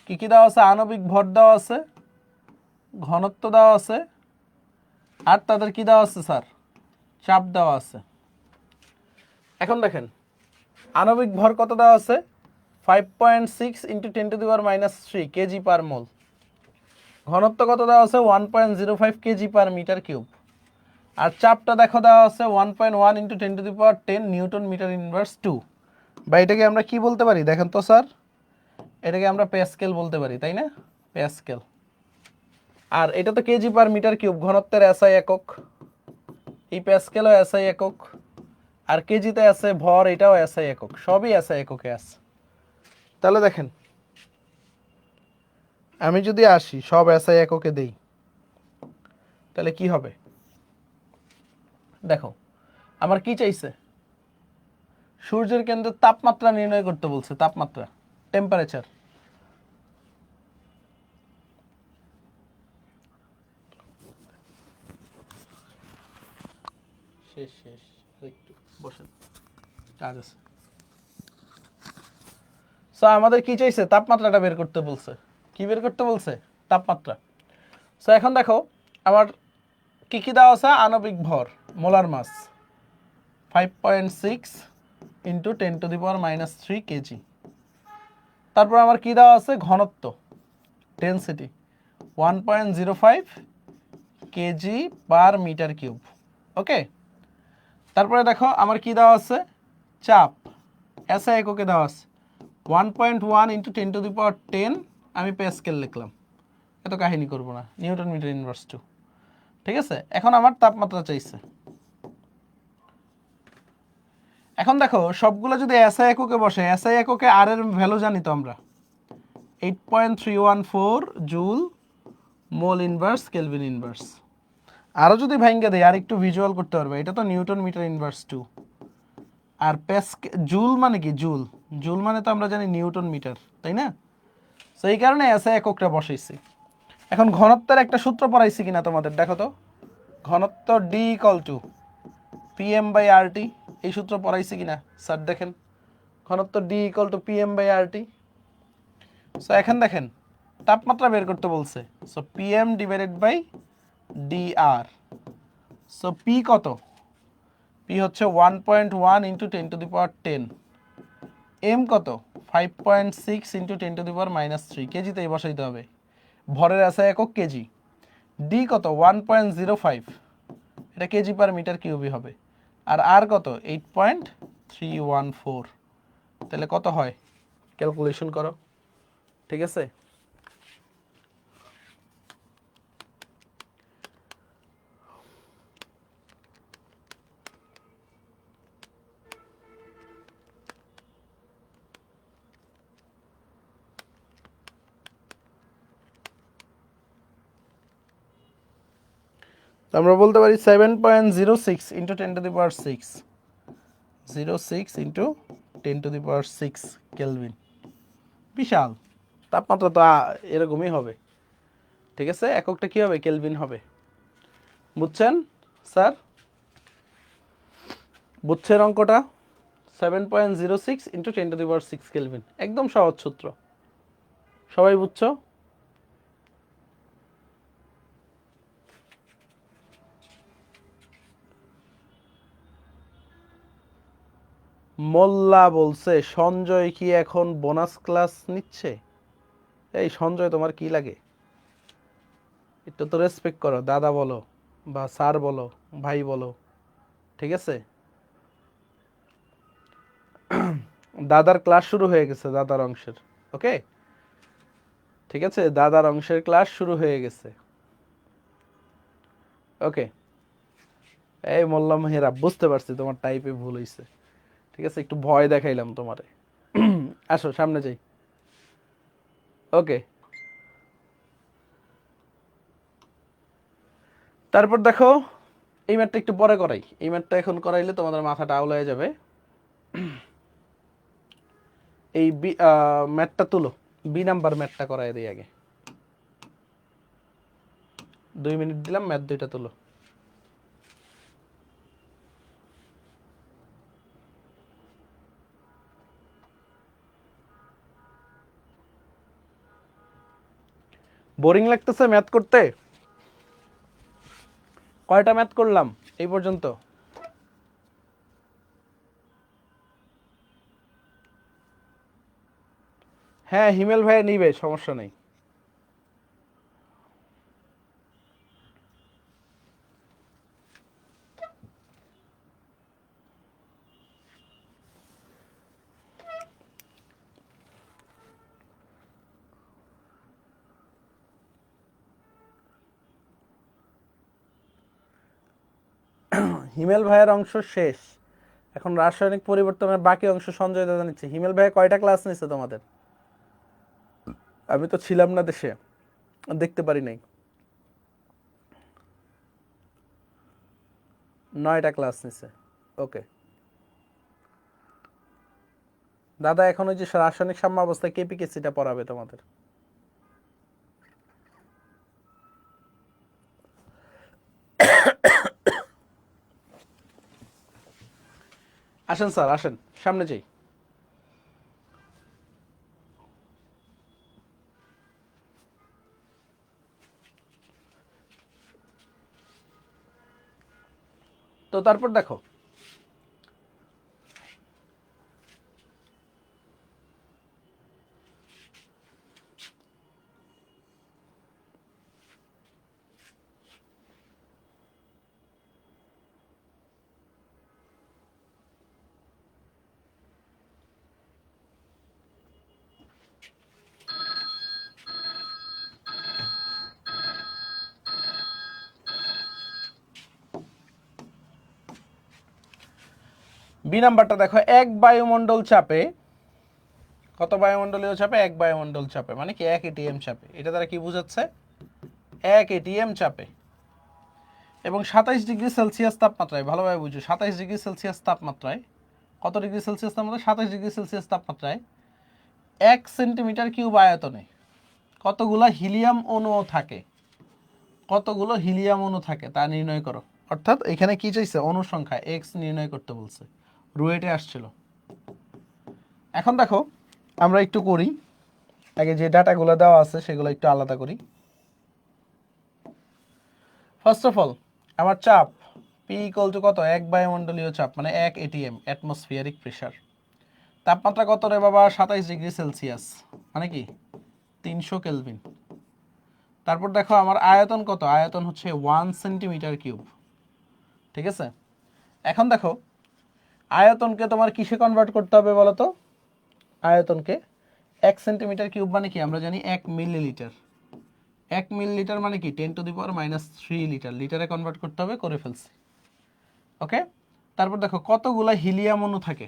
কি কি দেওয়া আছে? আণবিক ভর দেওয়া আছে, ঘনত্ব দেওয়া আছে, আর তাদের কি দেওয়া আছে স্যার? চাপ দেওয়া আছে। এখন দেখেন আণবিক ভর কত দেওয়া আছে 5.6 ইন্টু 10⁻³ কেজি পার মোল। ঘনত্ব কত দেওয়া আছে 1.05 কেজি পার মিটার কিউব। আর চাপটা দেখো দেওয়া আছে 1.1 ইন্টু 10⁻10 নিউটন মিটার ইনভার্স 2। বা এটাকে আমরা কি বলতে পারি দেখেন তো স্যার, এটাকে আমরা প্যাসকেল বলতে পারি, তাই না? প্যাসকেল। আর এটা তো কেজি পার মিটার কিউব, ঘনত্বের এসআই একক, এই প্যাসকেলও এসআই একক, আর কেজিতে আছে ভর, এটাও এসআই একক, সবই এসআই এককে আছে। তাহলে দেখেন আমি যদি আসি সব এসআই এককে দেই তাহলে কি হবে দেখো, আমার কি চাইছে, সূর্যের কেন্দ্রের তাপমাত্রা নির্ণয় করতে বলছে, তাপমাত্রা, টেম্পারেচার। শেষ শেষ, একটু বসেন, কাজ আছে। সো আমাদের কি চাইছে, তাপমাত্রাটা বের করতে বলছে। কি বের করতে বলছে, তাপমাত্রা। সো এখন দেখো আমার কি কি দেওয়া আছে, আণবিক ভর মোলার মাস 5.6 ইন্টু 10⁻³ কেজি। তারপর আমার কি দেওয়া আছে, ঘনত্ব density 1.05 kg per metre cube. Okay, তারপরে দেখো আমার কি দেওয়া আছে, চাপ এসআই এককে দেওয়া আছে 1.1 ইন্টু 10⁻10, আমি প্যাসকেল লিখলাম, এত কাহিনী করব না, নিউটন মিটার ইনভার্স 2। ঠিক আছে, এখন আমার তাপমাত্রা চাইছে। এখন দেখো সবগুলো যদি এসআই এককে বসে, এসআই এককে আর এর ভ্যালু জানি তো আমরা 8.314 joule mole inverse kelvin inverse. আরও যদি ভাঙ্গা দেয় আর একটু ভিজুয়াল করতে পারবে, এটা তো নিউটন মিটার ইনভার্স 2। আর জুল মানে কি, জুল, জুল মানে তো আমরা জানি নিউটন মিটার, তাই না? সেই কারণে এসআই এককটা বসাইছি। এখন ঘনত্বের একটা সূত্র পড়াইছি কিনা তোমাদের দেখো তো, ঘনত্ব ডি ইকুয়াল টু PM/RT, এই সূত্র পড়াইছি কিনা স্যার দেখেন, ঘনত্ব D equal two PM/RT। So এখন দেখেন তাপমাত্রা বের করতে বলছে, সো PM/DR। সো পি কত, পি হচ্ছে 1.1 ইন্টু 10⁻10, এম কত 5.6 ইন্টু 10⁻³ কেজিতেই বসাইতে হবে, ভরের এসআই একক কেজি। ডি কত 1.05, এটা কেজি পার মিটার কিউবই হবে। আর আর কত 8.314, তাহলে কত হয় ক্যালকুলেশন করো। ঠিক আছে, আমরা বলতে পারি 7.06 ইন্টু 10⁻6, 06 ইন্টু 10⁻6 কেলভিন। বিশাল তাপমাত্রা তো এরকমই হবে। ঠিক আছে, এককটা কি হবে, কেলভিন হবে। বুঝছেন স্যার, বুঝছেন অঙ্কটা? 7.06 ইন্টু 10⁻6 কেলভিন, একদম সহজ সূত্র, সবাই বুঝছো? মোল্লা বলছে সঞ্জয় কি এখন বোনাস ক্লাস নিচ্ছে? এই সঞ্জয় তোমার কি লাগে, একটু তো রেসপেক্ট করো, দাদা বলো বা স্যার বলো, ভাই বলো। ঠিক আছে, দাদার ক্লাস শুরু হয়ে গেছে, দাদার অংশের। ওকে, ঠিক আছে, দাদার অংশের ক্লাস শুরু হয়ে গেছে। ওকে, এই মোল্লা মেহেরা, বুঝতে পারছি তোমার টাইপে ভুল হয়েছে। ঠিক আছে, একটু ভয় দেখাইলাম তোমারে। আসো সামনে যাই। ওকে, তারপর দেখো এই ম্যাথটা একটু পরে করাই, এই ম্যাথটা এখন করাইলে তোমাদের মাথাটা আউলায় যাবে। এই ম্যাথটা তুলো, বি নাম্বার ম্যাথটা করাই দিই আগে। 2 মিনিট দিলাম, ম্যাথ 2টা তুলো। বোরিং লাগতেছে ম্যাথ করতে? কয়টা ম্যাথ করলাম এই পর্যন্ত? হ্যাঁ হিমেল ভাই নিবে, সমস্যা নেই। হিমেল ভাইয়ের অংশ শেষ, এখন রাসায়নিক পরিবর্তনের বাকি অংশ সঞ্জয় দাদা নিচ্ছে। হিমেল ভাই কয়টা ক্লাস নিচ্ছে তোমাদের? আমি তো ছিলাম না দেশে, দেখতে পারি নাই। 9টা ক্লাস নিছে। ওকে দাদা, এখন ওই যে রাসায়নিক সাম্যাবস্থায় কেপিকেসিটা পড়াবে তোমাদের। আসেন স্যার আসেন, সামনে যাই। তো তারপর দেখো, বি নাম্বারটা দেখো, এক বায়ুমণ্ডল চাপে, কত বায়ুমণ্ডলীয় চাপে? এক বায়ুমণ্ডল চাপে, মানে কি 1 এটিএম চাপে। এটা দ্বারা কি বোঝাচ্ছে? 1 এটিএম চাপে এবং 27°C তাপমাত্রায়, ভালোভাবে বুঝো, 27°C তাপমাত্রায়, কত ডিগ্রি সেলসিয়াস তাপমাত্রায়? 27°C তাপমাত্রায় 1 সেন্টিমিটার কিউব আয়তনে কতগুলা হিলিয়াম অণু থাকে? কতগুলো হিলিয়াম অণু থাকে তা নির্ণয় করো। অর্থাৎ এখানে কি চাইছে? অণু সংখ্যা এক্স নির্ণয় করতে বলছে, রুয়েটে আসছিল। এখন দেখো আমরা একটু করি, আগে যে ডাটাগুলো দেওয়া আছে সেগুলো একটু আলাদা করি। ফার্স্ট অফ অল আমার চাপ পি ইকুয়াল টু কত? 1 বায়ুমণ্ডলীয় চাপ, মানে 1 এটিএম, অ্যাটমসফিয়ারিক প্রেসার। তাপমাত্রা কত রে বাবা? 27°C, মানে কি 300 কেলভিন। তারপর দেখো আমার আয়তন কত? আয়তন হচ্ছে 1 সেন্টিমিটার কিউব, ঠিক আছে। এখন দেখো আয়তনকে তোমার কিসে কনভার্ট করতে হবে বলো তো? আয়তনকে 1 সেন্টিমিটার কিউব মানে কি আমরা জানি 1 মিলিলিটার। 1 মিলিলিটার মানে কি 10⁻³ লিটার, লিটারে কনভার্ট করতে হবে, করে ফেলছি। ওকে, তারপর দেখো কতগুলা হিলিয়াম অণু থাকে?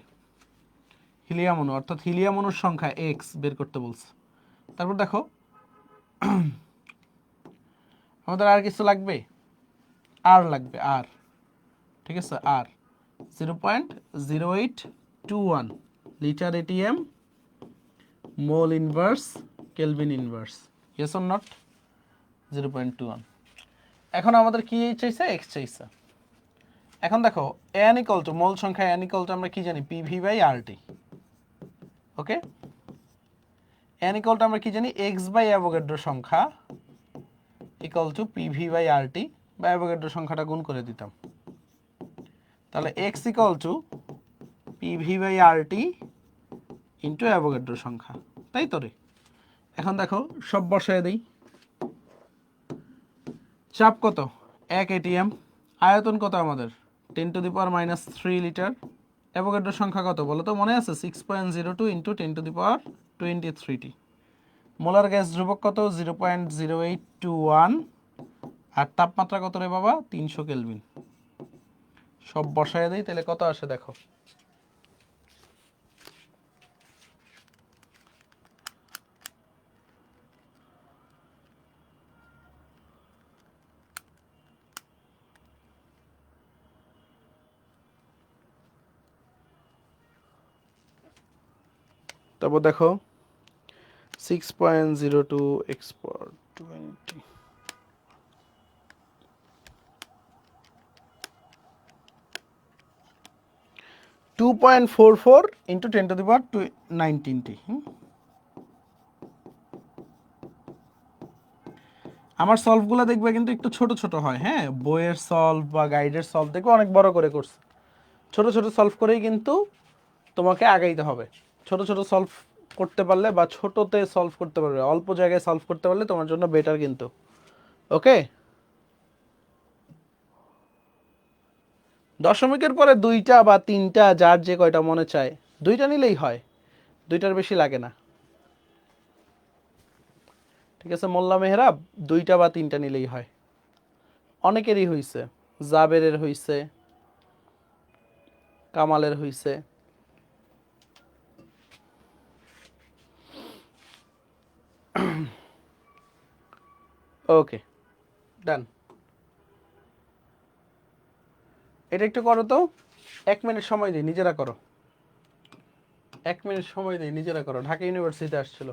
হিলিয়াম অণু অর্থাৎ হিলিয়াম অণুর সংখ্যা এক্স বের করতে বলছে। তারপর দেখো আমাদের আর কিছু লাগবে? আর লাগবে, আর, ঠিক আছে, R 0.0821 litre ATM mole inverse kelvin inverse, yes or not? 0.21। এখন আমাদের কি চাইছে? এক্স চাইছে। এখন দেখো এন ইকুয়াল টু, মোল সংখ্যা এন ইকুয়াল টু আমরা কি জানি? PV by RT. Okay, n equal to আমরা কি জানি? এক্স বাই অ্যাভোগাড্রো সংখ্যা equal to PV by RT, বা অ্যাভোগাড্রো সংখ্যাটা গুণ করে দিতাম, তাহলে x equal to PV by RT into Avogadro সংখ্যা, তাই তো রে? এখন দেখো সব বসায় দিই। চাপ কত? 1 এটিএম। আয়তন কত আমাদের? 10⁻³ লিটার। অ্যাভোগাড্রো সংখ্যা কত বলো তো? মনে আছে? 6.02 ইন্টু 10⁻23টি। মোলার গ্যাস ধ্রুবক কত? 0.0821। আর তাপমাত্রা কত রে বাবা? 300 কেলভিন। সব বসায় দিই, তাহলে কত আসে দেখো। তারপর দেখো 6.02 এক্সপোর 20, 2.44 ইন্টু 10⁻19টি। আমার সলভগুলো দেখবে কিন্তু একটু ছোট ছোট হয়, হ্যাঁ, বইয়ের সলভ বা গাইডের সলভ দেখবে অনেক বড় করে করছে। ছোট ছোট সলভ করেই কিন্তু তোমাকে আগাইতে হবে। ছোট ছোট সলভ করতে পারলে বা ছোটতে সলভ করতে পারবে, অল্প জায়গায় সলভ করতে পারলে তোমার জন্য বেটার কিন্তু। ওকে, দশমিকের পরে 2টা বা 3টা যার যে কয়টা মনে চায় 2টা নিলেই হয়, 2টার বেশি লাগে না। ঠিক আছে, মোল্লা মেহরাব 2টা বা 3টা নিলেই হয়। অনেকেরই হইছে, জাবেরের হইছে, কামালের হইছে। ওকে, ডান। এটা একটু করো তো, 1 মিনিট সময় দিই, নিজেরা করো। 1 মিনিট সময় দিই, নিজেরা করো। ঢাকা ইউনিভার্সিটিতে আসছিল।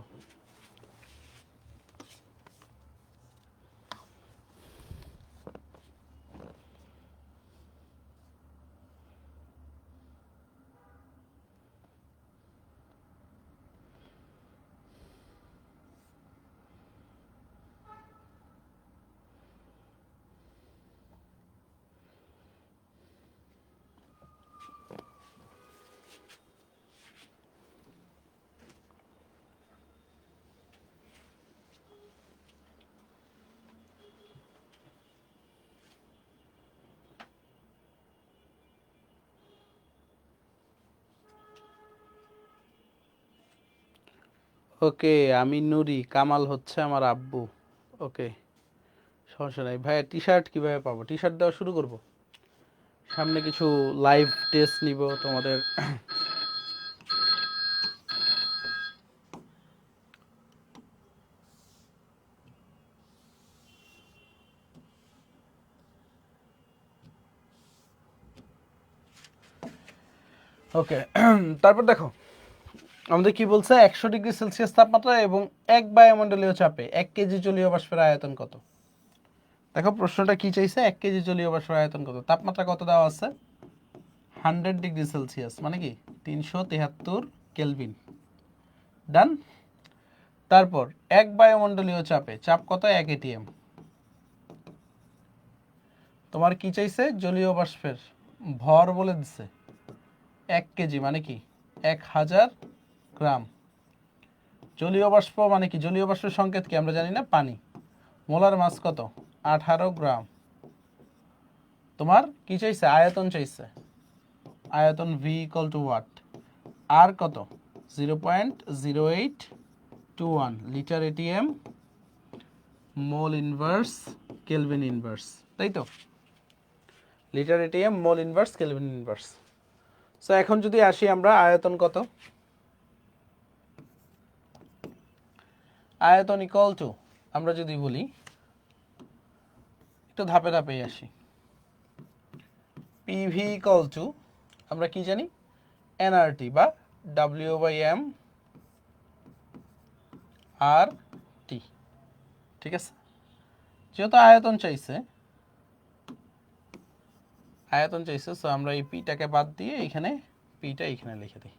ওকে, আমি নুরি, কামাল হচ্ছে আমার আব্বু। ওকে, সমস্যা নাই ভাইয়া। টি শার্ট কিভাবে পাবো? টি শার্ট দেওয়া শুরু করব, সামনে কিছু লাইভ টেস্ট নিব তোমাদের। ওকে, তারপর দেখো আমাদের কি বলছে, 100 ডিগ্রি সেলসিয়াস তাপমাত্রা এবং 1 বায়ুমণ্ডলীয় চাপে 1 কেজি জলীয় বাষ্পের আয়তন কত? দেখো প্রশ্নটা কি চাইছে, 1 কেজি জলীয় বাষ্পের আয়তন কত, তাপমাত্রা কত দেওয়া আছে? 100 ডিগ্রি সেলসিয়াস, মানে কি 373 কেলভিন। ডান। তারপর 1 বায়ুমণ্ডলীয় চাপে, চাপ কত? 1 atm। তোমার কি চাইছে? জলীয় বাষ্পের ভর বলে দিছে 1 কেজি, মানে কি 1000 গ্রাম। জলীয় বাষ্প মানে কি? জলীয় বাষ্পের সংকেত কি আমরা জানি না? পানি। মোলার মাস কত? 18 গ্রাম। তোমার কি চাইছে? আয়তন চাইছে। আয়তন ভি ইকুয়াল টু ওয়াট? আর কত? 0.0821 litre ATM mole inverse kelvin inverse, তাই তো? Litre ATM mole inverse kelvin inverse. So এখন যদি আসি আমরা, আয়তন কত? আয়তন ইকুয়াল টু, আমরা যদি বলি একটু ধাপে ধাপেই আসি, পিভি ইকুয়াল টু আমরা কি জানি? এনআরটি বা ডাব্লিউ/এম আর টি। ঠিক আছে, যেহেতু আয়তন চাইছে, সো আমরা এই পিটাকে বাদ দিয়ে এখানে পিটা এখানে লিখে দিই।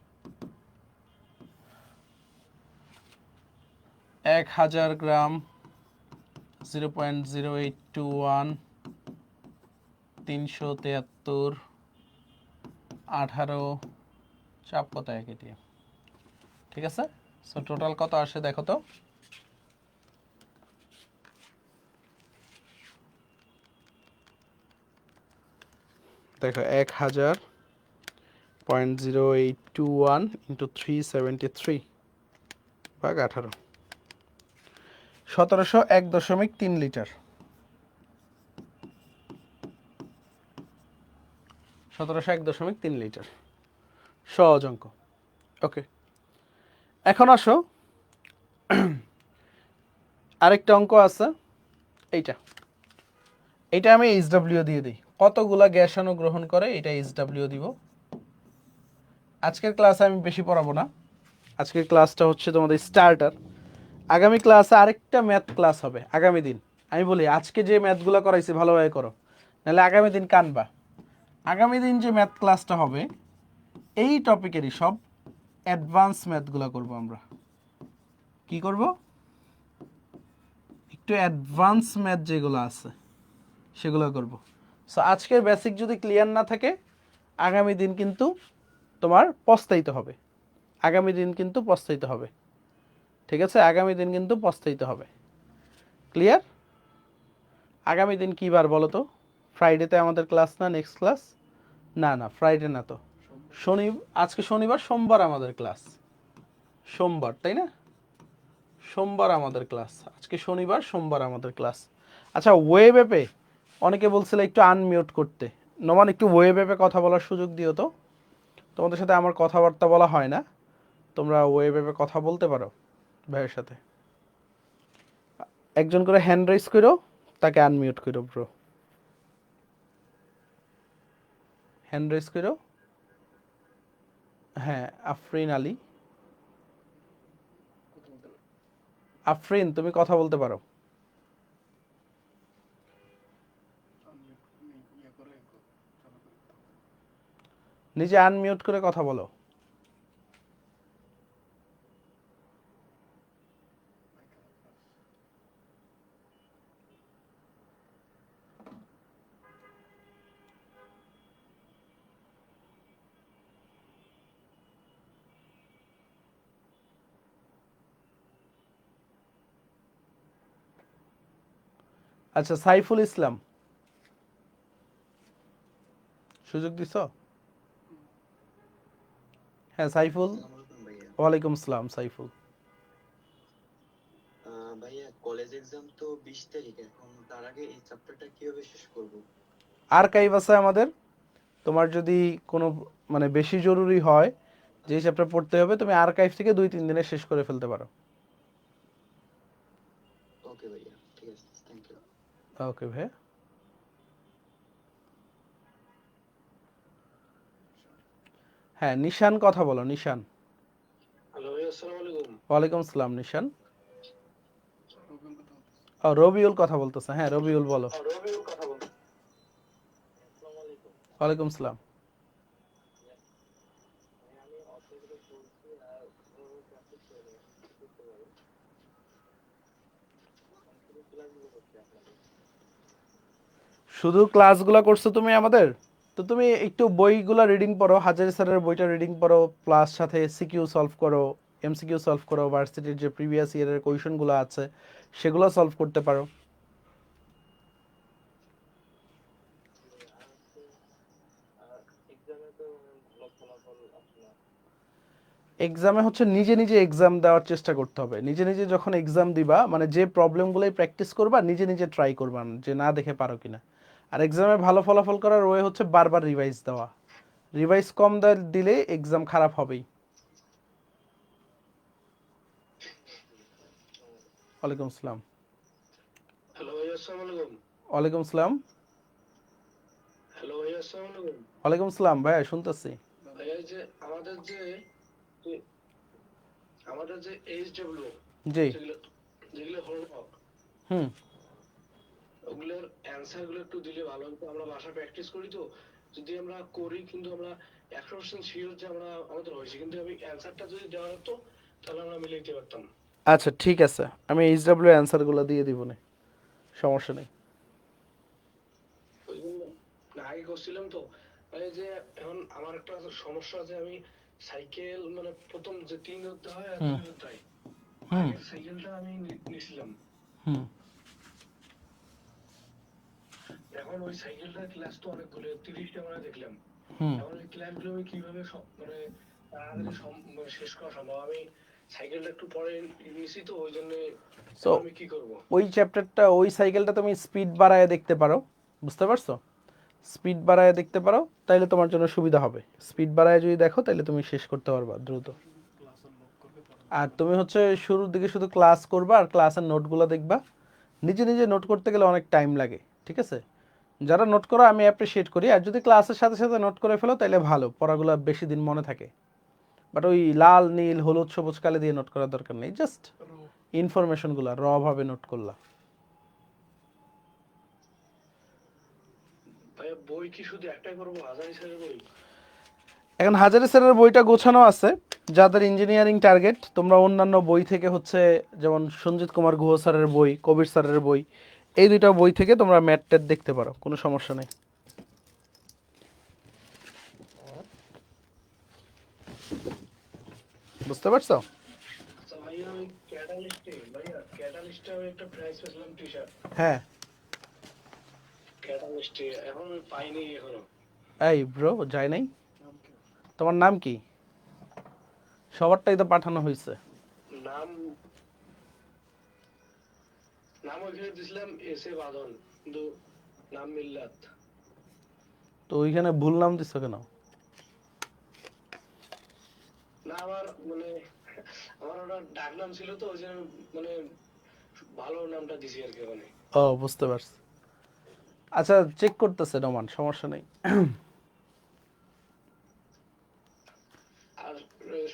1000 গ্রাম 0.0821 373 18 চাপ কত? 1 atm। ঠিক আছে, সো টোটাল কত আসে দেখো তো। দেখো 1000.0821 ইন্টু 373 ভাগ 18, 1701.3 লিটার। 1701.3 লিটার, সহজ অঙ্ক। ওকে, এখন আসো আরেকটা অঙ্ক আছে, এইটা আমি এইচডব্লিউ দিয়ে দিই। কতগুলা গ্যাস অণু গ্রহণ করে, এটা এইচডব্লিউ দিব। আজকের ক্লাসে আমি বেশি পড়াবো না, আজকের ক্লাসটা হচ্ছে তোমাদের স্টার্টার। আগামী ক্লাসে আরেকটা ম্যাথ ক্লাস হবে আগামী দিন। আমি বলি আজকে যে ম্যাথগুলো করাইছি ভালোভাবে করো, নাহলে আগামী দিন কানবা। আগামী দিন যে ম্যাথ ক্লাসটা হবে এই টপিকেরই সব অ্যাডভান্স ম্যাথগুলো করব আমরা। কি করব? একটু অ্যাডভান্স ম্যাথ যেগুলো আছে সেগুলো করব। সো আজকের বেসিক যদি ক্লিয়ার না থাকে আগামী দিন কিন্তু তোমার পস্তাইতে হবে। আগামী দিন কিন্তু পস্তাইতে হবে, ঠিক আছে? আগামী দিন কিন্তু পস্তাইতে হবে। ক্লিয়ার? আগামী দিন কী বার বলো তো? ফ্রাইডেতে আমাদের ক্লাস না? নেক্সট ক্লাস না, না ফ্রাইডে না তো, আজকে শনিবার, সোমবার আমাদের ক্লাস, সোমবার তাই না? সোমবার আমাদের ক্লাস, আজকে শনিবার, সোমবার আমাদের ক্লাস। আচ্ছা, ওয়েব অ্যাপে অনেকে বলছিল একটু আনমিউট করতে। নোমান একটু ওয়েব অ্যাপে কথা বলার সুযোগ দিও তো, তোমাদের সাথে আমার কথাবার্তা বলা হয় না, তোমরা ওয়েব অ্যাপে কথা বলতে পারো ভাইয়ের সাথে। একজন করে হ্যান্ড রাইজ করো, তাকে আনমিউট করো ব্রো, হ্যান্ড রাইজ করো। হ্যাঁ, আফরিন আলী, আফরিন তুমি কথা বলতে পারো। নিজে আনমিউট করে কথা বলো। আচ্ছা, সাইফুল ইসলাম সুযোগ দিছ? হ্যাঁ সাইফুল। ওয়ালাইকুম আসসালাম সাইফুল। ভাইয়া কলেজ এক্সাম তো 20 তারিখে, এখন তার আগে এই চ্যাপ্টারটা কিভাবে শেষ করব? আর্কাইভ আছে আমাদের, তোমার যদি কোনো মানে বেশি জরুরি হয় যে চ্যাপ্টার পড়তে হবে, তুমি আর্কাইভ থেকে 2-3 দিনে শেষ করে ফেলতে পারো। ওকে ভাইয়া, ঠিক আছে, থ্যাংক ইউ। ওকে ভাই। হ্যাঁ নিশান কথা বলো, নিশান। হ্যালো ভাইয়া, আসসালামু আলাইকুম। ওয়ালাইকুম আসসালাম নিশান। ও রবিউল কথা বলতেছে, হ্যাঁ রবিউল বলো। রবিউল কথা বলুন। আসসালামু আলাইকুম। ওয়ালাইকুম আসসালাম। আমি অর্থগুলো পড়ছি আর ওভাবে প্র্যাকটিস করে করতে পারি। শুধু ক্লাসগুলো করছি আপনাদের। শুধু ক্লাসগুলো করছো তুমি আমাদের? তো তুমি একটু বইগুলো রিডিং পড়ো, হাজারি স্যারের বইটা রিডিং পড়ো, প্লাস সাথে সিকিউ সলভ করো, এমসিকিউ সলভ করো, ভার্সিটির যে প্রিভিয়াস ইয়ারের কোয়েশনগুলো আছে সেগুলো সলভ করতে পারো। আর এক্সামে তো ভালো ফলাফল আসছে না। এক্সামে হচ্ছে নিজে নিজে এক্সাম দেওয়ার চেষ্টা করতে হবে। নিজে নিজে যখন এক্সাম দিবা, মানে যে প্রবলেমগুলোই প্র্যাকটিস করবা, নিজে নিজে ট্রাই করবা যে না দেখে পারো কিনা। আর এক্সামে ভালো ফলাফল করার ওয়ে হচ্ছে বারবার রিভাইজ দেওয়া। রিভাইজ কম দিলে এক্সাম খারাপ হবেই। ওয়ালাইকুম আসসালাম। হ্যালো ভাইয়া, আসসালামু আলাইকুম। ওয়ালাইকুম আসসালাম। হ্যালো ভাইয়া, আসসালামু আলাইকুম। ওয়ালাইকুম আসসালাম ভাইয়া, শুনতেছি। ভাইয়া যে আমাদের যে এইচডব্লিউ জি। যেগুলো যেগুলো হোমওয়ার্ক, হুম। ওগুলোর অ্যান্সার গুলো একটু দিলে ভালো হতো। আমরা বাসা প্র্যাকটিস করি তো, যদি আমরা করি কিন্তু আমরা 100% শিওর যে আমরা আমাদের হয়েছে, কিন্তু আমি অ্যান্সারটা যদি দেওয়া হতো তাহলে আমরা মিলে দিতে পারতাম। আচ্ছা ঠিক আছে, আমি এইচডব্লিউ অ্যান্সারগুলো দিয়ে দিব না, সমস্যা নেই। ওই জন্য না আগে করছিলাম তো, মানে যে এখন আমার একটা সমস্যা আছে, আমি সাইকেল মানে প্রথম যে 3 অধ্যায় হয় আর 2 অধ্যায়, আগের সাইকেলটা আমি নিছিলাম। হুম। এখন ওই সাইকেলটার ক্লাস তো অনেকগুলো, 30টা মানে দেখলাম। হুম। এখন ওই ক্লাসগুলো আমি কিভাবে মানে তাড়াতাড়ি মানে শেষ করা সম্ভব? আমি সাইকেলটা একটু পরে নিছি তো, ওই জন্য সো আমি কি করব? ওই চ্যাপ্টারটা, ওই সাইকেলটা তুমি স্পিড বাড়ায় দেখতে পারো, বুঝতে পারছো? স্পিড বাড়ায় দেখতে পারো, তাইলে তোমার জন্য সুবিধা হবে। স্পিড বাড়ায় যদি দেখো তাহলে তুমি শেষ করতে পারবা দ্রুত। আর তুমি হচ্ছে শুরুর দিকে শুধু ক্লাস করবা আর ক্লাসের নোটগুলো দেখবা। নিজে নিজে নোট করতে গেলে অনেক টাইম লাগে, ঠিক আছে? যারা নোট করো আমি অ্যাপ্রিসিয়েট করি, আর যদি ক্লাসের সাথে সাথে নোট করে ফেলো তাহলে ভালো, পড়াগুলো বেশি দিন মনে থাকে। বাট ওই লাল নীল হলুদ সবুজ কালি দিয়ে নোট করার দরকার নেই, জাস্ট ইনফরমেশনগুলো র ভাবে নোট করলা। ভাইয়া বই কি শুধু একটাই করবো, হাজারি স্যারের বই? এখন হাজারি স্যারের বইটা গোছানো আছে, যাদের ইঞ্জিনিয়ারিং টার্গেট তোমরা অন্যান্য বই থেকে হচ্ছে, যেমন সঞ্জিত কুমার গুহ স্যারের বই, কবির স্যারের বই, এই দুইটা বই থেকে তোমরা ম্যাথ ট্যাথ দেখতে পারো, কোনো সমস্যা নেই। বুঝতে পারছো? আচ্ছা ভাইয়া ওই ক্যাটালিস্টে আমি একটা প্রাইস পেয়েছিলাম টি শার্ট হ্যাঁ। ক্যাটালিস্টে, এখন আমি পাইনি এখনো। এই ব্রো, যায় নাই? তোমার নাম কি? সবারটাই তো পাঠানো হয়েছে। নাম নাম ওইখানে দিছিলাম এস এ বাদল, কিন্তু নাম মিল্লাত। তো ওইখানে ভুল নাম দিছো কেন? না আমার মানে আমার ওটা ডাক নাম ছিল তো, ওই জন্য মানে ভালো নামটা দিছি আর কি মানে। ও, বুঝতে পারছি। আচ্ছা, চেক করতেছে নোমান, সমস্যা নেই। আর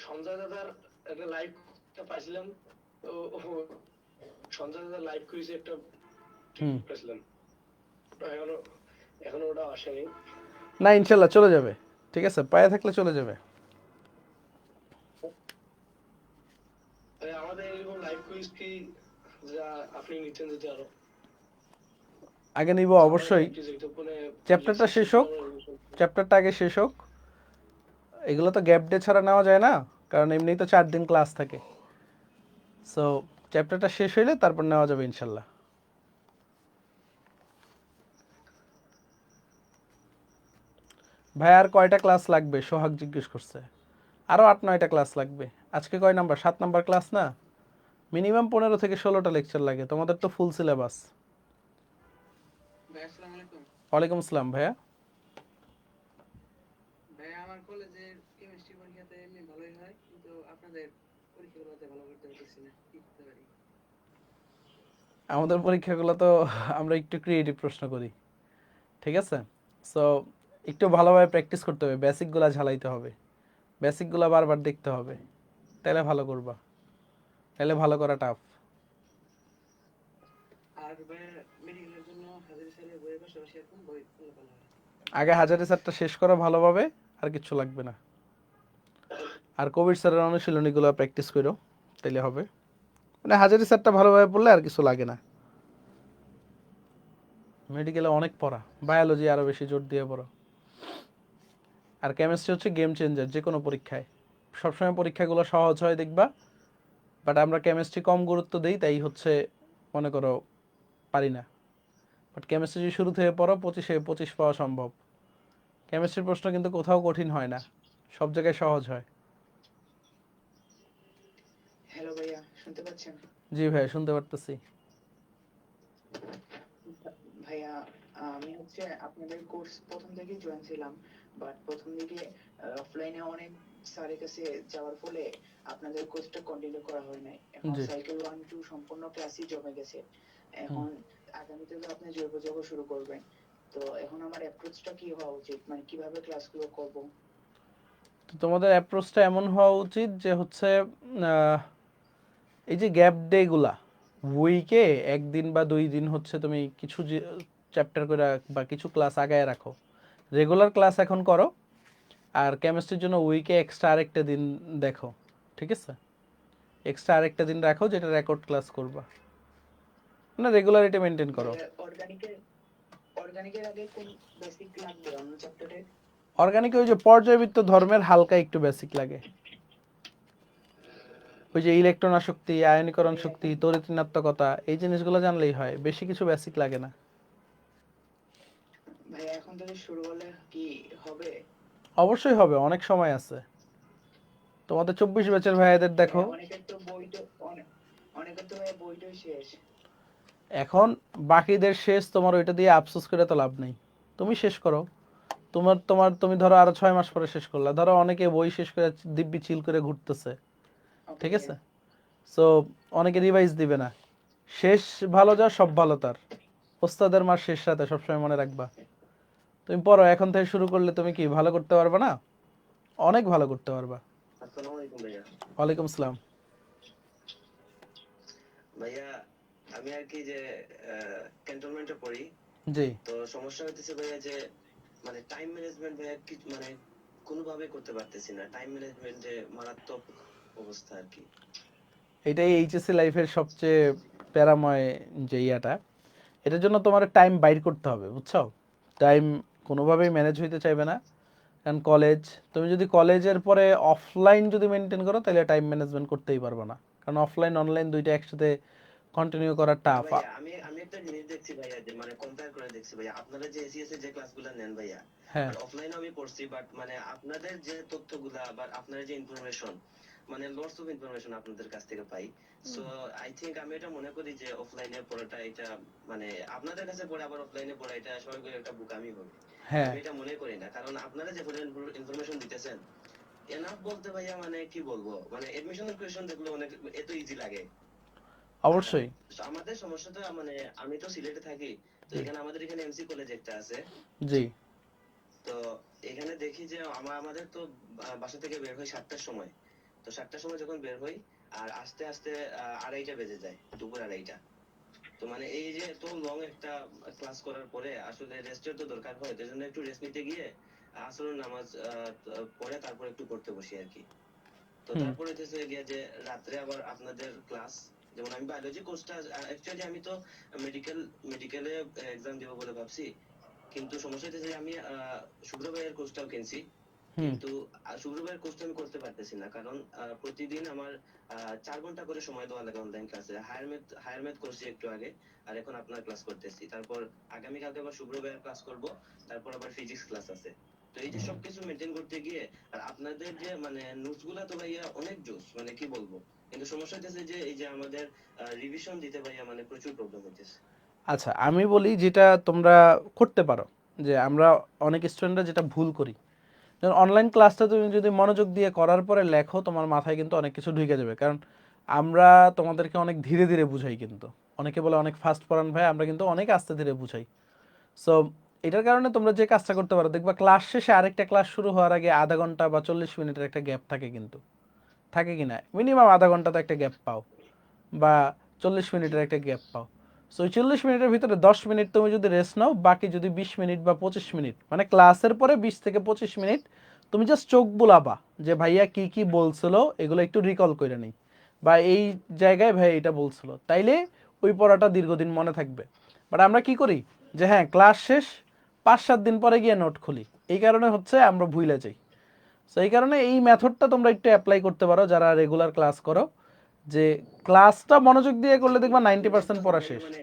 সঞ্জয় দাদার একটা লাইভ পাইছিলাম, সঞ্জয় দাদা লাইভ করেছে একটা, হুম। পাইছিলাম এখনো এখনো ওটা আসেনি। না, ইনশাল্লাহ চলে যাবে। ঠিক আছে, পায়ে থাকলে চলে যাবে। আমাদের এরকম লাইভ কুইজ কি যা আপনি নিচ্ছেন যদি আরো আগে নিব অবশ্যই। মানে চ্যাপ্টারটা শেষ হোক, চ্যাপ্টারটা আগে শেষ হোক। এগুলো তো গ্যাপ ডে ছাড়া নেওয়া যায় না, কারণ এমনিই তো 4 দিন ক্লাস থাকে। সো চ্যাপ্টারটা শেষ হইলে তারপর নেওয়া যাবে ইনশাল্লাহ। ভাই আর কয়টা ক্লাস লাগবে সোহাগ জিজ্ঞেস করছে। আরও 8-9টা ক্লাস লাগবে। আজকে কয় নাম্বার? 7 নাম্বার ক্লাস না? মিনিমাম 15 থেকে 16টা লেকচার লাগে, তোমাদের তো ফুল সিলেবাস। ভাই আসসালামু আলাইকুম। ওয়ালাইকুম আসসালাম ভাইয়া। ভাই আমার কলেজের কেমিস্ট্রি পরীক্ষাতে এমনি ভালোই হয়, কিন্তু আপনাদের পরীক্ষাগুলোতে ভালো করতে পারতেছি না, কি করতে পারি? আমাদের পরীক্ষাগুলো তো আমরা একটু ক্রিয়েটিভ প্রশ্ন করি, ঠিক আছে? সো একটু ভালোভাবে প্র্যাকটিস করতে হবে, বেসিকগুলো ঝালাইতে হবে, বেসিকগুলো বারবার দেখতে হবে, তাহলে ভালো করবা, তাহলে ভালো করা টাফ। আর ভাই মেডিকেলের জন্য হাজারি স্যারের বইয়ের পাশাপাশি এখন বই পড়লে ভালো হয়। আগে হাজারি স্যারটা শেষ করো ভালোভাবে, আর কিছু লাগবে না। আর কবির স্যারের অনুশীলনীগুলো প্র্যাকটিস করো, তাইলে হবে। মানে হাজারি স্যারটা ভালোভাবে পড়লে আর কিছু লাগে না। মেডিকেলে অনেক পড়া, বায়োলজি আরও বেশি জোর দিয়ে পড়ো। আর কেমিস্ট্রি হচ্ছে গেম চেঞ্জার যে কোনো পরীক্ষায়। সবসময় পরীক্ষাগুলো সহজ হয় দেখবা, বাট আমরা কেমিস্ট্রি কম গুরুত্ব দিই, তাই হচ্ছে মনে করো পারি না। বাট কেমিস্ট্রি যদি শুরু থেকে পড়ো, 25-এ 25 পাওয়া সম্ভব। কেমিস্ট্রির প্রশ্ন কিন্তু কোথাও কঠিন হয় না, সব জায়গায় সহজ হয়। হ্যালো ভাইয়া, শুনতে পাচ্ছেন? জি ভাই, শুনতে পারতেছি। ভাইয়া, আমি হচ্ছে আপনাদের কোর্স প্রথম থেকেই জয়েন ছিলাম, বাট প্রথম দিকে অফলাইনে অনেক স্যারের কাছে যাওয়ার ফলে আপনাদের কোর্সটা কন্টিনিউ করা হয় নাই। এখন জি। সাইকেল 1-2 সম্পূর্ণ ক্লাসই জমে গেছে। এখন আগামীতে তো আপনি জৈব জৈব শুরু করবেন, তো এখন আমার অ্যাপ্রোচটা কি হওয়া উচিত, মানে কিভাবে ক্লাসগুলো করব? তো তোমাদের অ্যাপ্রোচটা এমন হওয়া উচিত যে হচ্ছে এই যে গ্যাপ ডেগুলা, উইকে 1 দিন বা 2 দিন হচ্ছে তুমি কিছু চ্যাপ্টার করে বা কিছু ক্লাস আগায় রাখো। রেগুলার ক্লাস এখন করো, আর কেমিস্ট্রির জন্য উইকে এক্সট্রা আরেকটা দিন দেখো, ঠিক আছে? এক্সট্রা আরেকটা দিন রাখো যেটা রেকর্ড ক্লাস করবা, না রেগুলারিটি মেনটেন করো। অর্গানিকের অর্গানিকের আগে কোন বেসিক লাগবে অন্য চ্যাপ্টারে? অর্গানিক ওই যে পর্যায়বৃত্ত ধর্মের হালকা একটু বেসিক লাগে, ওই যে ইলেকট্রন আসক্তি, আয়নীকরণ শক্তি, তড়িৎ ঋণাত্মকতা, এই জিনিসগুলো জানলেই হয়, বেশি কিছু বেসিক লাগে না। ভাই এখন থেকে শুরু হলে কি হবে? অবশ্যই হবে, অনেক সময় আছে। তোমাদের 24 ব্যাচের ভাইয়াদের দেখো, অনেকের তো অনেকের তো ভাই বইটাই শেষ। এখন বাকিদের শেষ, তোমার ওইটা দিয়ে আফসোস করে তো লাভ নেই। তুমি শেষ করো, তুমি ধরো আরো 6 মাস পরে শেষ করলা, ধরো অনেকে বই শেষ করে দিব্যি চিল করে ঘুরতেছে, ওকে ঠিক আছে? সো অনেকে রিভাইজ দিবে না। শেষ ভালো যা সব ভালো তার, ওস্তাদের মার শেষ রাতে, সবসময় মনে রাখবা। তুমি পড়ো, এখন থেকে শুরু করলে তুমি কি ভালো করতে পারবে না? অনেক ভালো করতে পারবা। আসসালামু আলাইকুম ভাইয়া। ওয়ালাইকুম আসসালাম। ভাইয়া আমি আর কি যে ক্যান্টনমেন্টে পড়ি, জি। তো সমস্যা হচ্ছে ভাইয়া যে মানে টাইম ম্যানেজমেন্ট ভাইয়া কি মানে কোনোভাবে করতে পারতেছি না, টাইম ম্যানেজমেন্টে মারাত্মক অবস্থা আর কি। এটাই এইচএসসি লাইফের সবচেয়ে প্যারাময় যে ইয়াটা। এটার জন্য তোমার টাইম বাইর করতে হবে, বুঝছো? টাইম কোনোভাবেই ম্যানেজ হইতে চাইবে না। কারণ কলেজ, তুমি যদি কলেজের পরে অফলাইন যদি মেনটেন করো তাহলে টাইম ম্যানেজমেন্ট করতেই পারবে না, কারণ অফলাইন অনলাইন দুইটা একসাথে কন্টিনিউ করা না টাফ। ভাইয়া, আমি আমি একটা জিনিস দেখছি ভাইয়া, যে মানে কম্পেয়ার করে দেখছি ভাইয়া, আপনারা যে এসিএস এর যে ক্লাসগুলো নেন ভাইয়া, হ্যাঁ আর অফলাইনে আমি পড়ছি, বাট মানে আপনাদের যে তথ্যগুলা বা আপনাদের যে ইনফরমেশন, মানে লটস অফ ইনফরমেশন আপনাদের কাছ থেকে পাই। সো আই থিংক আমি এটা মনে করি যে অফলাইনে পড়াটা এটা মানে আপনাদের কাছে পড়ে আবার অফলাইনে পড়া এটা সবাই একটা বুকামি হবে। হ্যাঁ আমি এটা মনে করি না, কারণ আপনারা যে ইনফরমেশন দিতেছেন এনাফ বলতে ভাইয়া, মানে কি বলবো, মানে এডমিশনের কোয়েশ্চেন দেখলে অনেক এত ইজি লাগে। অবশ্যই। আমাদের সমস্যাটা মানে আমি তো সিলেটে থাকি, তো এখানে আমাদের এখানে এমসি কলেজ একটা আছে। জি তো এখানে দেখি যে আমাদের তো বাসা থেকে বের হই 7টার সময়। তো 7টার সময় যখন বের হই আর আস্তে আস্তে 2:30 বেজে যায়, দুপুর 2:30। তো মানে এই যে তো লং একটা ক্লাস করার পরে আসলে রেস্টের তো দরকার হয়, তাই জন্য একটু রেস্ট নিতে গিয়ে আসরের নামাজ পড়ে তারপর একটু পড়তে বসি আর কি। তো হুম তারপরে হচ্ছে গিয়ে যে রাত্রে আবার আপনাদের ক্লাস, যেমন আমি বায়োলজি কোর্সটা অ্যাকচুয়ালি আমি তো মেডিকেলে এক্সাম দিব বলে ভাবছি, কিন্তু সমস্যা হচ্ছে যে আমি শুক্রবারের কোর্সটাও কিনছি, হুম কিন্তু শুক্রবারের কোর্সটা আমি করতে পারতেছি না, কারণ প্রতিদিন আমার 4 ঘন্টা করে সময় দেওয়া লাগে অনলাইন ক্লাসে। হায়ার ম্যাথ করছি একটু আগে, আর এখন আপনার ক্লাস করতেছি, তারপর আগামীকালকে আবার শুক্রবার ক্লাস করব, তারপর আবার ফিজিক্স ক্লাস আছে। তো এই যে সবকিছু মেনটেন করতে গিয়ে, আর আপনাদের যে মানে নোটস গুলা তো ভাইয়া অনেক জোস, মানে কি বলবো, কিন্তু সমস্যা হচ্ছে যে এই যে আমাদের রিভিশন দিতে ভাইয়া মানে প্রচুর প্রবলেম হচ্ছে। আচ্ছা আমি বলি যেটা তোমরা করতে পারো, যে আমরা অনেক স্টুডেন্টরা যেটা ভুল করি, যেমন অনলাইন ক্লাসটা তুমি যদি মনোযোগ দিয়ে করার পরে লেখো তোমার মাথায় কিন্তু অনেক কিছু ঢুকে যাবে, কারণ আমরা তোমাদেরকে অনেক ধীরে ধীরে বুঝাই, কিন্তু অনেকে বলে অনেক ফাস্ট পড়ান ভাই, আমরা কিন্তু অনেক আস্তে ধীরে বুঝাই। সো এটার কারণে তোমরা যে কাজটা করতে পারো, দেখবা ক্লাস শেষে আরেকটা ক্লাস শুরু হওয়ার আগে আধা ঘন্টা বা 40 মিনিটের একটা গ্যাপ থাকে, কিন্তু থাকে কি না, মিনিমাম আধা ঘন্টা তো একটা গ্যাপ পাও, বা 40 মিনিটের একটা গ্যাপ পাও। সো ওই 40 মিনিটের ভিতরে 10 মিনিট তুমি যদি রেস্ট নাও, বাকি যদি 20 মিনিট বা 25 মিনিট, মানে ক্লাসের পরে 20 থেকে 25 মিনিট তুমি জাস্ট চোখ বুলাবা, যে ভাইয়া কি কি বলছিল এগুলো একটু রিকল করে নেই, বা এই জায়গায় ভাই এটা বলছিল, তাইলে ওই পড়াটা দীর্ঘদিন মনে থাকবে। বাট আমরা কি করি, যে হ্যাঁ ক্লাস শেষ 5-7 দিন পরে গিয়ে নোট খুলি, এই কারণে হচ্ছে আমরা ভুলে যাই। সো এই কারণে এই মেথডটা তোমরা একটু অ্যাপ্লাই করতে পারো যারা রেগুলার ক্লাস করো, যে ক্লাসটা মনোযোগ দিয়ে করলে দেখবা 90% পড়া শেষ। মানে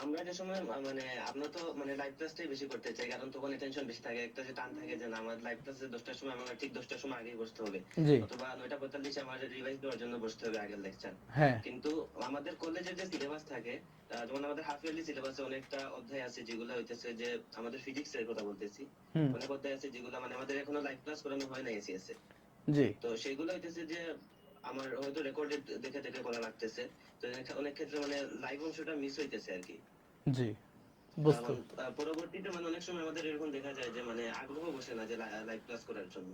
আমরা যে সময় মানে আমরা তো মানে লাইভ ক্লাসটাই বেশি করতে চাই, কারণ তখন টেনশন বেশি থাকে, একটা যে টান থাকে যে না আমার লাইভ ক্লাসে 10টার সময় আমার ঠিক 10টার সময় আগেই বসতে হবে, জি অথবা 9:45 আমার রিভাইজ দেওয়ার জন্য বসতে হবে আগের লেকচার। হ্যাঁ কিন্তু আমাদের কলেজের যে সিলেবাস থাকে, যেমন আমাদের হাফ ইয়ারলি সিলেবাসে অনেকটা অধ্যায় আছে যেগুলো হইতেছে যে আমাদের ফিজিক্স এর কথা বলতেছি, হুম অনেক অধ্যায় আছে যেগুলো মানে আমাদের এখনো লাইভ ক্লাস করানো হয় না এসিএস এ। জি তো সেগুলো হইতেছে যে আমার হয়তো রেকর্ডে দেখে দেখে করা লাগতেছে, তো অনেক ক্ষেত্রে মানে লাইভ অংশটা মিস হইতেছে আর কি। জি বুঝতে। কারণ পরবর্তীতে মানে অনেক সময় আমাদের এরকম দেখা যায় যে মানে আগ্রহ বসে না যে লাইভ ক্লাস করার জন্য।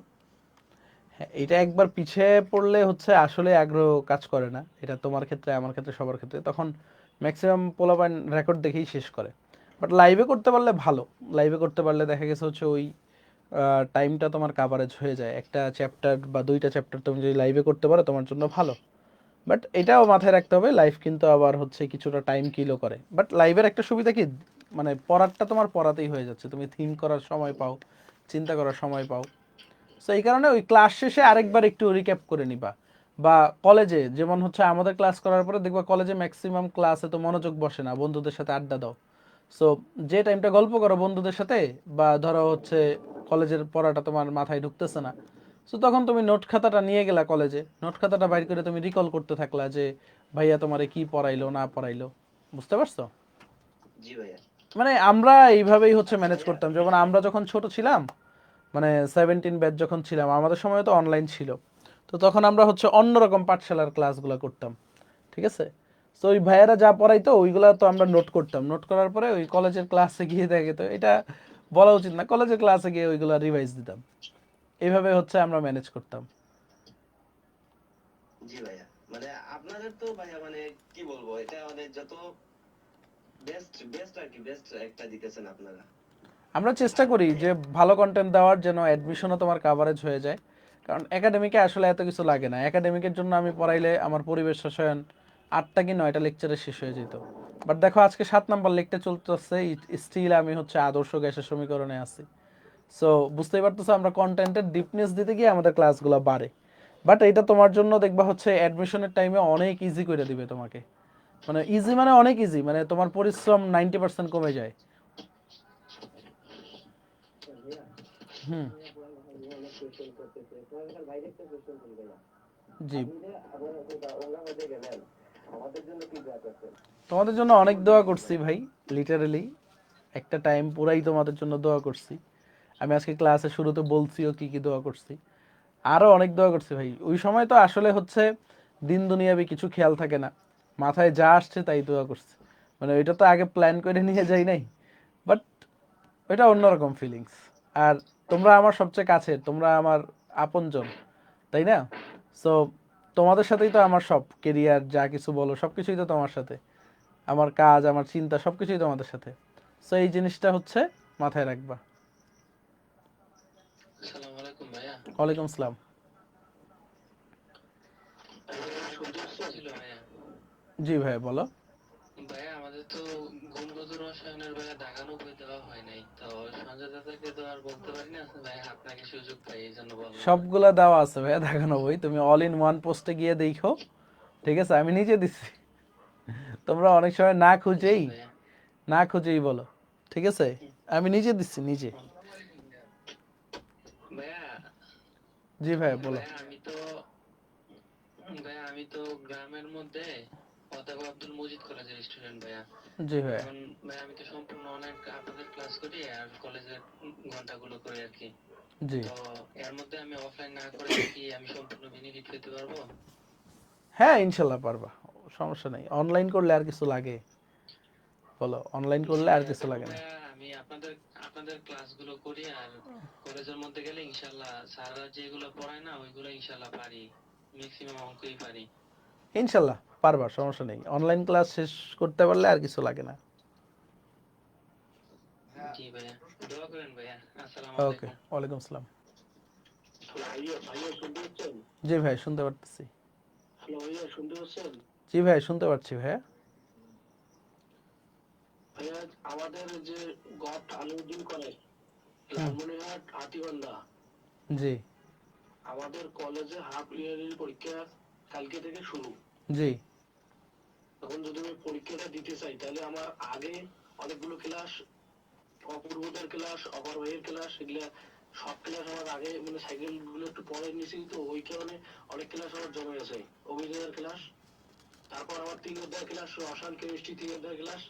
হ্যাঁ এটা একবার পিছিয়ে পড়লে হচ্ছে আসলে আগ্রহ কাজ করে না, এটা তোমার ক্ষেত্রে আমার ক্ষেত্রে সবার ক্ষেত্রে, তখন ম্যাক্সিমাম পোলাপাইন রেকর্ড দেখেই শেষ করে। বাট লাইভে করতে পারলে ভালো, লাইভে করতে পারলে দেখা গেছে হচ্ছে ওই টাইমটা তোমার কাভারেজ হয়ে যায়, একটা চ্যাপ্টার বা দুইটা চ্যাপ্টার তুমি যদি লাইভে করতে পারো তোমার জন্য ভালো। বাট এটাও মাথায় রাখতে হবে লাইভ কিন্তু আবার হচ্ছে কিছুটা টাইম কিলও করে, বাট লাইভের একটা সুবিধা কি, মানে পড়ারটা তোমার পড়াতেই হয়ে যাচ্ছে, তুমি থিঙ্ক করার সময় পাও, চিন্তা করার সময় পাও। সো এই কারণে ওই ক্লাস শেষে আরেকবার একটু রিক্যাপ করে নিবা, বা কলেজে যেমন হচ্ছে আমাদের ক্লাস করার পরে দেখবা কলেজে ম্যাক্সিমাম ক্লাসে তো মনোযোগ বসে না, বন্ধুদের সাথে আড্ডা দাও। সো যে টাইমটা গল্প করো বন্ধুদের সাথে, বা ধরো হচ্ছে কলেজের পড়াটা তোমার মাথায় ঢুকতেছে না, সো তখন তুমি নোট খাতাটা নিয়ে গেলা কলেজে, নোট খাতাটা বাইর করে তুমি রিকল করতে থাকলা যে ভাইয়া তোমারে কি পড়াইলো না পড়াইলো। বুঝতে পারছো? জি ভাইয়া। মানে আমরা এইভাবেই হচ্ছে ম্যানেজ ভাইয়া করতাম, যেমন আমরা যখন ছোট ছিলাম, মানে 17 ব্যাচ যখন ছিলাম আমাদের সময় তো অনলাইন ছিল, তো তখন আমরা হচ্ছে অন্যরকম পাঠশালার ক্লাসগুলো করতাম, ঠিক আছে? তো ওই ভাইয়েরা যা পড়াইতো ওইগুলা তো আমরা নোট করতাম, নোট করার পরে ওই কলেজের ক্লাসে গিয়ে দেখে, তো এটা বলা উচিত না, কলেজের ক্লাসে গিয়ে ওইগুলা রিভাইজ দিতাম, এইভাবে হচ্ছে আমরা ম্যানেজ করতাম। জি ভাইয়া, মানে আপনাদের তো ভাইয়া মানে কি বলবো, এটা মানে যত বেস্ট বেস্ট আর কি, বেস্ট একটা দিতেছেন আপনারা। আমরা চেষ্টা করি যে ভালো কন্টেন্ট দেওয়ার, যেন অ্যাডমিশনও তোমার কাভারেজ হয়ে যায়, কারণ একাডেমিকে আসলে এত কিছু লাগে না, একাডেমিকের জন্য আমি পড়াইলে আমার পরিবেশ রসায়ন 8টা কি 9টা লেকচারে শেষ হয়ে যেত। বাট দেখো আজকে 7 নাম্বার লেকচার চলতেছে, স্টিল আমি হচ্ছে আদর্শ গ্যাসের সমীকরণে আছি। সো বুঝতেই পারতেছো আমরা কন্টেন্টের ডিপনেস দিতে গিয়ে আমাদের ক্লাসগুলো বাড়ে। বাট এটা তোমার জন্য দেখবা হচ্ছে অ্যাডমিশনের টাইমে অনেক ইজি করে দিবে তোমাকে, মানে ইজি মানে অনেক ইজি, মানে তোমার পরিশ্রম 90% কমে যায়। হুম। জি, তোমাদের জন্য অনেক দোয়া করছি ভাই, লিটারালি একটা টাইম পুরাই তোমাদের জন্য দোয়া করছি। আমি আজকে ক্লাসে শুরুতে বলছিও কি কি দোয়া করছি, আরো অনেক দোয়া করছি ভাই। ওই সময় তো আসলে হচ্ছে দিন দুনিয়াবি কিছু খেয়াল থাকে না, মাথায় যা আসছে তাই দোয়া করছি, মানে ওইটা তো আগে প্ল্যান করে নিয়ে যাই নাই, বাট ওইটা অন্যরকম ফিলিংস। আর তোমরা আমার সবচেয়ে কাছে, তোমরা আমার আপনজন, তাই না? সো তোমাদের সাথেই তো আমার সব কেরিয়ার, যা কিছু বলো সব কিছুই তো তোমার সাথে, আমার কাজ, আমার চিন্তা সব কিছুই তোমাদের সাথে। সো এই জিনিসটা হচ্ছে মাথায় রাখবা। আসসালামু আলাইকুম ভাইয়া। ওয়ালাইকুম আসসালাম। শুনতে ছিল ভাইয়া। জি ভাই বলো। ভাইয়া আমাদের তো গুণগত রসায়নের ভাইয়া দাগানো বই দেওয়া হয় নাই, তো সঞ্জয় দাদাকে তো আর বলতে পারি না ভাইয়া, আপনাকে সুযোগ পাই এই জন্য বললাম। সবগুলা দেওয়া আছে ভাইয়া দেখানো বই, তুমি অল ইন ওয়ান পোস্টে গিয়ে দেখো, ঠিক আছে? আমি নিজে দিচ্ছি, তোমরা অনেক সময় না জি খুঁজেই ভাইয়া। বলো, ঠিক আছে? আমি নিজে দিচ্ছি, নিজে। আসসালামু আলাইকুম ভাইয়া। ভাইয়া জি ভাই বলো। ভাইয়া আমি তো গ্রামের মধ্যে অধ্যাপক আব্দুল মজিদ কলেজের স্টুডেন্ট ভাইয়া। জি ভাই। এখন ভাইয়া আমি তো সম্পূর্ণ অনলাইন আপনাদের ক্লাস করি আর কলেজের ঘন্টাগুলো করি আর কি। জি তো এর মধ্যে আমি অফলাইন না করে কি আমি সম্পূর্ণ বেনিফিট পেতে পারবো? হ্যাঁ ইনশাল্লাহ পারবা, সমস্যা নেই। অনলাইন করলে আর কিছু লাগে বলো? অনলাইন জি করলে আর ভাইয়া, কিছু তবু লাগে না। ভাইয়া আমি আপনাদের আপনাদের ক্লাসগুলো করি আর কলেজের মধ্যে গেলে ইনশাল্লাহ স্যাররা যেগুলো পড়ায় না ওইগুলো ইনশাল্লাহ পারি, ম্যাক্সিমাম অঙ্কই পারি। ইনশাল্লাহ পারবা, সমস্যা নেই। অনলাইন ক্লাস শেষ করতে পারলে আর কিছু লাগে না। হ্যাঁ, জি ভাইয়া, দোয়া করেন ভাইয়া। আসসালামু ওকে, আলাইকুম। ওয়ালাইকুম আসসালাম। ভাইয়া ভাইয়া শুনতে পাচ্ছেন? জি ভাই শুনতে পারতেছি। হ্যালো ভাইয়া, শুনতে পাচ্ছেন? জি ভাই শুনতে পারছি ভাইয়া। ভাইয়া আমাদের যে গড আলিউদ্দিন কলেজ, হুম। লালমনিরহাট হাতিবান্ধা, জি আমাদের কলেজে হাফ ইয়ারলি পরীক্ষা কালকে থেকে শুরু। জি তখন যদি আমি পরীক্ষাটা দিতে চাই তাহলে আমার আগে অনেকগুলো ক্লাস, অপূর্বদের ক্লাস, অপর ভাইয়ের ক্লাস, এগুলা সব ক্লাস আমার আগে মানে সাইকেল গুলো একটু পরে নিয়েছি, তো ওই কারণে অনেক ক্লাস আমার জমে আছে। অভিযোগের ক্লাস, তারপর আমার 3 অধ্যায় ক্লাস, রসায়ন কেমিস্ট্রি 3 অধ্যায় ক্লাস।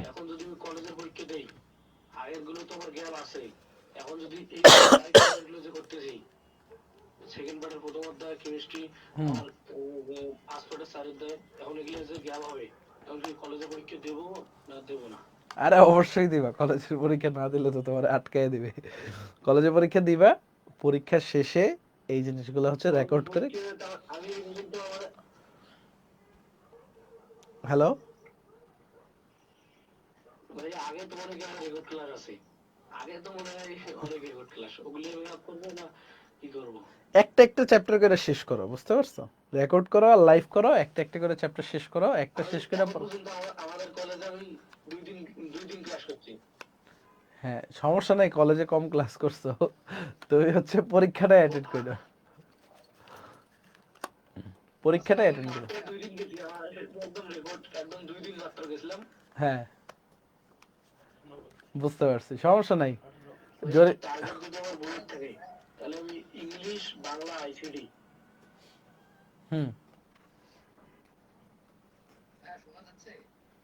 এখন যদি আমি কলেজের পরীক্ষা দেই, আগের গুলো তো আমার গ্যাপ আছে। এখন যদি এই গুলো যে করতেছি, সেকেন্ড পার্টের প্রথম অধ্যায় কেমিস্ট্রি, হুম। আমার ফার্স্ট পার্টের 4 অধ্যায়, এখন এগুলো যে গ্যাপ হবে, এখন কি কলেজে পরীক্ষা দেবো না দেবো না? আরে অবশ্যই দিবা, কলেজের পরীক্ষা না দিলে তো তোমার আটকায় দিবে। কলেজে পরীক্ষা দিবা, পরীক্ষার শেষে এই জিনিসগুলো হচ্ছে রেকর্ড করে। আমি কিন্তু আমার হ্যালো। ভাই আগে তো অনেক আমার রেকর্ড ক্লাস আছে, আগে তো মনে হয় অনেক রেকর্ড ক্লাস, ওগুলি আমি আপ করবো না কি করবো? একটা একটা চ্যাপ্টার করে শেষ করো, বুঝতে পারছো? রেকর্ড করো আর লাইভ করো, একটা একটা করে চ্যাপ্টার শেষ করো, একটা আমি শেষ করে এখন পর্যন্ত আমাদের কলেজে আমি দুই দিন ক্লাস করছি। হ্যাঁ সমস্যা নাই, কলেজে কম ক্লাস করছো, তুমি হচ্ছে পরীক্ষাটা অ্যাটেন্ড করো, পরীক্ষাটা অ্যাটেন্ড করো। মাত্র 2 দিন গেছি, আমার একদম রেকর্ড একদম 2 দিন মাত্র গেছিলাম। হ্যাঁ বুঝতে পারছি, সমস্যা নাই। জোরে। টার্গেট যদি আমার বইয়ের থাকে তাহলে আমি ইংলিশ, বাংলা, আইসিডি, হুম। হ্যাঁ, শোনা যাচ্ছে?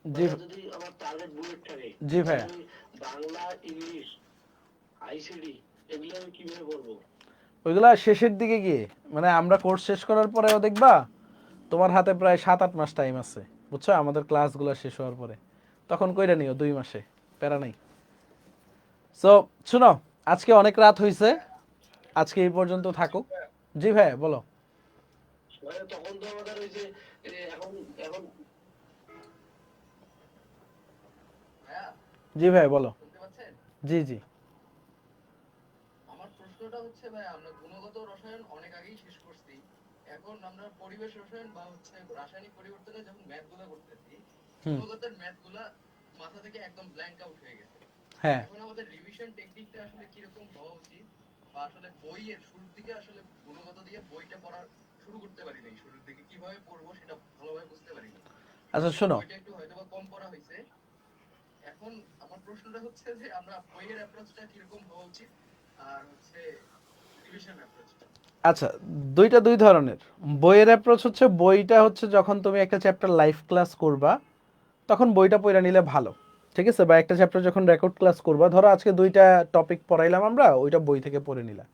জি যদি আমার টার্গেট বইয়ের থাকে জি তাহলে ভাইয়া। আমি বাংলা, ইংলিশ, আইসিডি এগুলো আমি কিভাবে করবো? ওইগুলা শেষের দিকে গিয়ে, মানে আমরা কোর্স শেষ করার পরেও দেখবা তোমার হাতে প্রায় 7-8 মাস টাইম আছে, বুঝছো? আমাদের ক্লাসগুলো শেষ হওয়ার পরে তখন কইরা নিও 2 মাসে, প্যারা নাই। সো শুনো, আজকে অনেক রাত হইছে, আজকে এই পর্যন্ত থাকুক। জি ভাই বলো। মানে তখন তো আমাদের ওই যে এখন এখন ভাইয়া, জি ভাই বলো। শুনতে পাচ্ছেন? জি জি আমার প্রশ্নটা হচ্ছে ভাই, আমরা গুণগত রসায়ন অনেক আগেই শেষ করছি। এখন আমরা পরিবেশ রসায়ন বা হচ্ছে রাসায়নিক পরিবর্তনে যখন ম্যাথ গুলা করতেছি, হুম। গুণগতের ম্যাথ গুলা মাথা থেকে একদম ব্ল্যাঙ্ক আউট হয়ে গেছে। হ্যাঁ এখন আমাদের রিভিশন টেকনিকটা আসলে কিরকম হওয়া উচিত, বা আসলে বইয়ের শুরুর দিকে আসলে গুণগত দিয়ে বইটা পড়া শুরু করতে পারি নাই, শুরুর দিকে কিভাবে পড়বো সেটা ভালোভাবে বুঝতে পারি না। আচ্ছা শোনো, বইটা একটু হয়তো বা কম পড়া হয়েছে। এখন আমার প্রশ্নটা হচ্ছে যে আমরা বইয়ের অ্যাপ্রোচটা কিরকম হওয়া উচিত, আর হচ্ছে রিভিশন অ্যাপ্রোচটা। আচ্ছা দুইটা দুই ধরনের। বইয়ের অ্যাপ্রোচ হচ্ছে, বইটা হচ্ছে যখন তুমি একটা চ্যাপ্টার লাইভ ক্লাস করবা তখন বইটা পড়ে নিলে ভালো, ঠিক আছে? বা একটা চ্যাপ্টার যখন রেকর্ড ক্লাস করবা, ধরো আজকে দুইটা টপিক পড়াইলাম আমরা, ওইটা বই থেকে পড়ে নিলাম,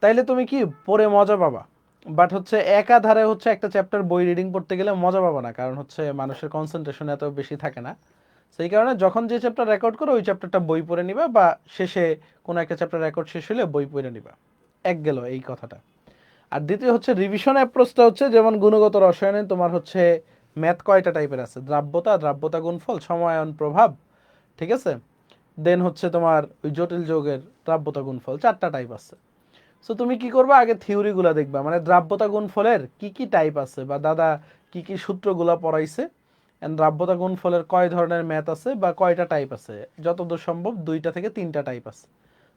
তাইলে তুমি কি পড়ে মজা পাবা। বাট হচ্ছে একাধারে হচ্ছে একটা চ্যাপ্টার বই রিডিং পড়তে গেলে মজা পাবা না, কারণ হচ্ছে মানুষের কনসেন্ট্রেশন এত বেশি থাকে না। সেই কারণে যখন যে চ্যাপ্টার রেকর্ড করো ওই চ্যাপ্টারটা বই পড়ে নিবা, বা শেষে কোনো একটা চ্যাপ্টার রেকর্ড শেষ হলে বই পড়ে নিবা। এক গেল এই কথাটা। আর দ্বিতীয় হচ্ছে রিভিশন অ্যাপ্রোচটা হচ্ছে, যেমন গুণগত রসায়নে তোমার হচ্ছে ম্যাথ কয়টা টাইপের আছে, দ্রাব্যতা, দ্রাব্যতা গুণফল, সমায়ন প্রভাব, ঠিক আছে? দেন হচ্ছে তোমার ওই জটিল যৌগের দ্রাব্যতা গুণফল, 4টা টাইপ আছে। সো তুমি কি করবা, আগে থিওরিগুলো দেখবা, মানে দ্রাব্যতা গুণফলের কি কি টাইপ আছে, বা দাদা কি কি সূত্রগুলো পড়াইছে, এন্ড দ্রাব্যতা গুণফলের কয় ধরনের ম্যাথ আছে বা কয়টা টাইপ আছে, যতদূর সম্ভব 2টা থেকে 3টা টাইপ আছে।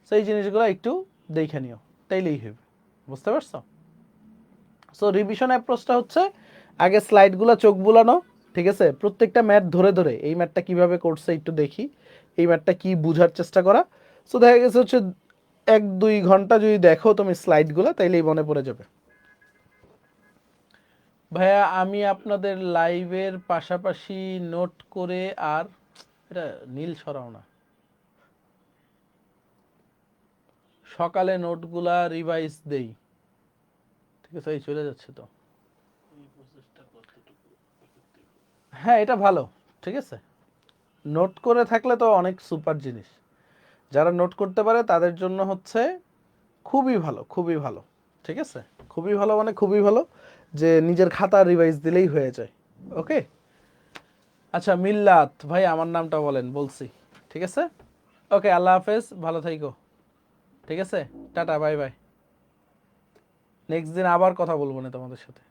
সো এই জিনিসগুলো একটু দেখে নিও, তাইলেই হবে। বুঝতে পারছো? সো রিভিশন অ্যাপ্রোচটা হচ্ছে আগে স্লাইডগুলো চোখ বুলানো, ঠিক আছে? প্রত্যেকটা ম্যাথ ধরে ধরে এই ম্যাথটা কিভাবে করছে একটু দেখি, এই ম্যাথটা কি বোঝার চেষ্টা করা। সো দেখা গেছে হচ্ছে 1-2 ঘন্টা যদি দেখো তুমি স্লাইডগুলো, তাইলেই মনে পড়ে যাবে। ভাইয়া আমি আপনাদের লাইভের পাশাপাশি নোট করে, আর এটা নীল সরাও না, সকালে নোটগুলা রিভাইজ দেই, ঠিক আছে? এই চলে যাচ্ছে তো, হ্যাঁ এটা ভালো, ঠিক আছে। নোট করে থাকলে তো অনেক সুপার জিনিস, যারা নোট করতে পারে তাদের জন্য হচ্ছে খুবই ভালো, খুবই ভালো, ঠিক আছে? খুবই ভালো মানে খুবই ভালো, যে নিজের খাতা রিভাইজ দিলেই হয়ে যায়। ওকে, আচ্ছা মিল্লাত ভাই আমার নামটা বলেন, বলছি, ঠিক আছে? ওকে, আল্লাহ হাফেজ, ভালো থাইকো, ঠিক আছে? Tata, bye bye. নেক্সট দিন আবার কথা বলবো না তোমাদের সাথে।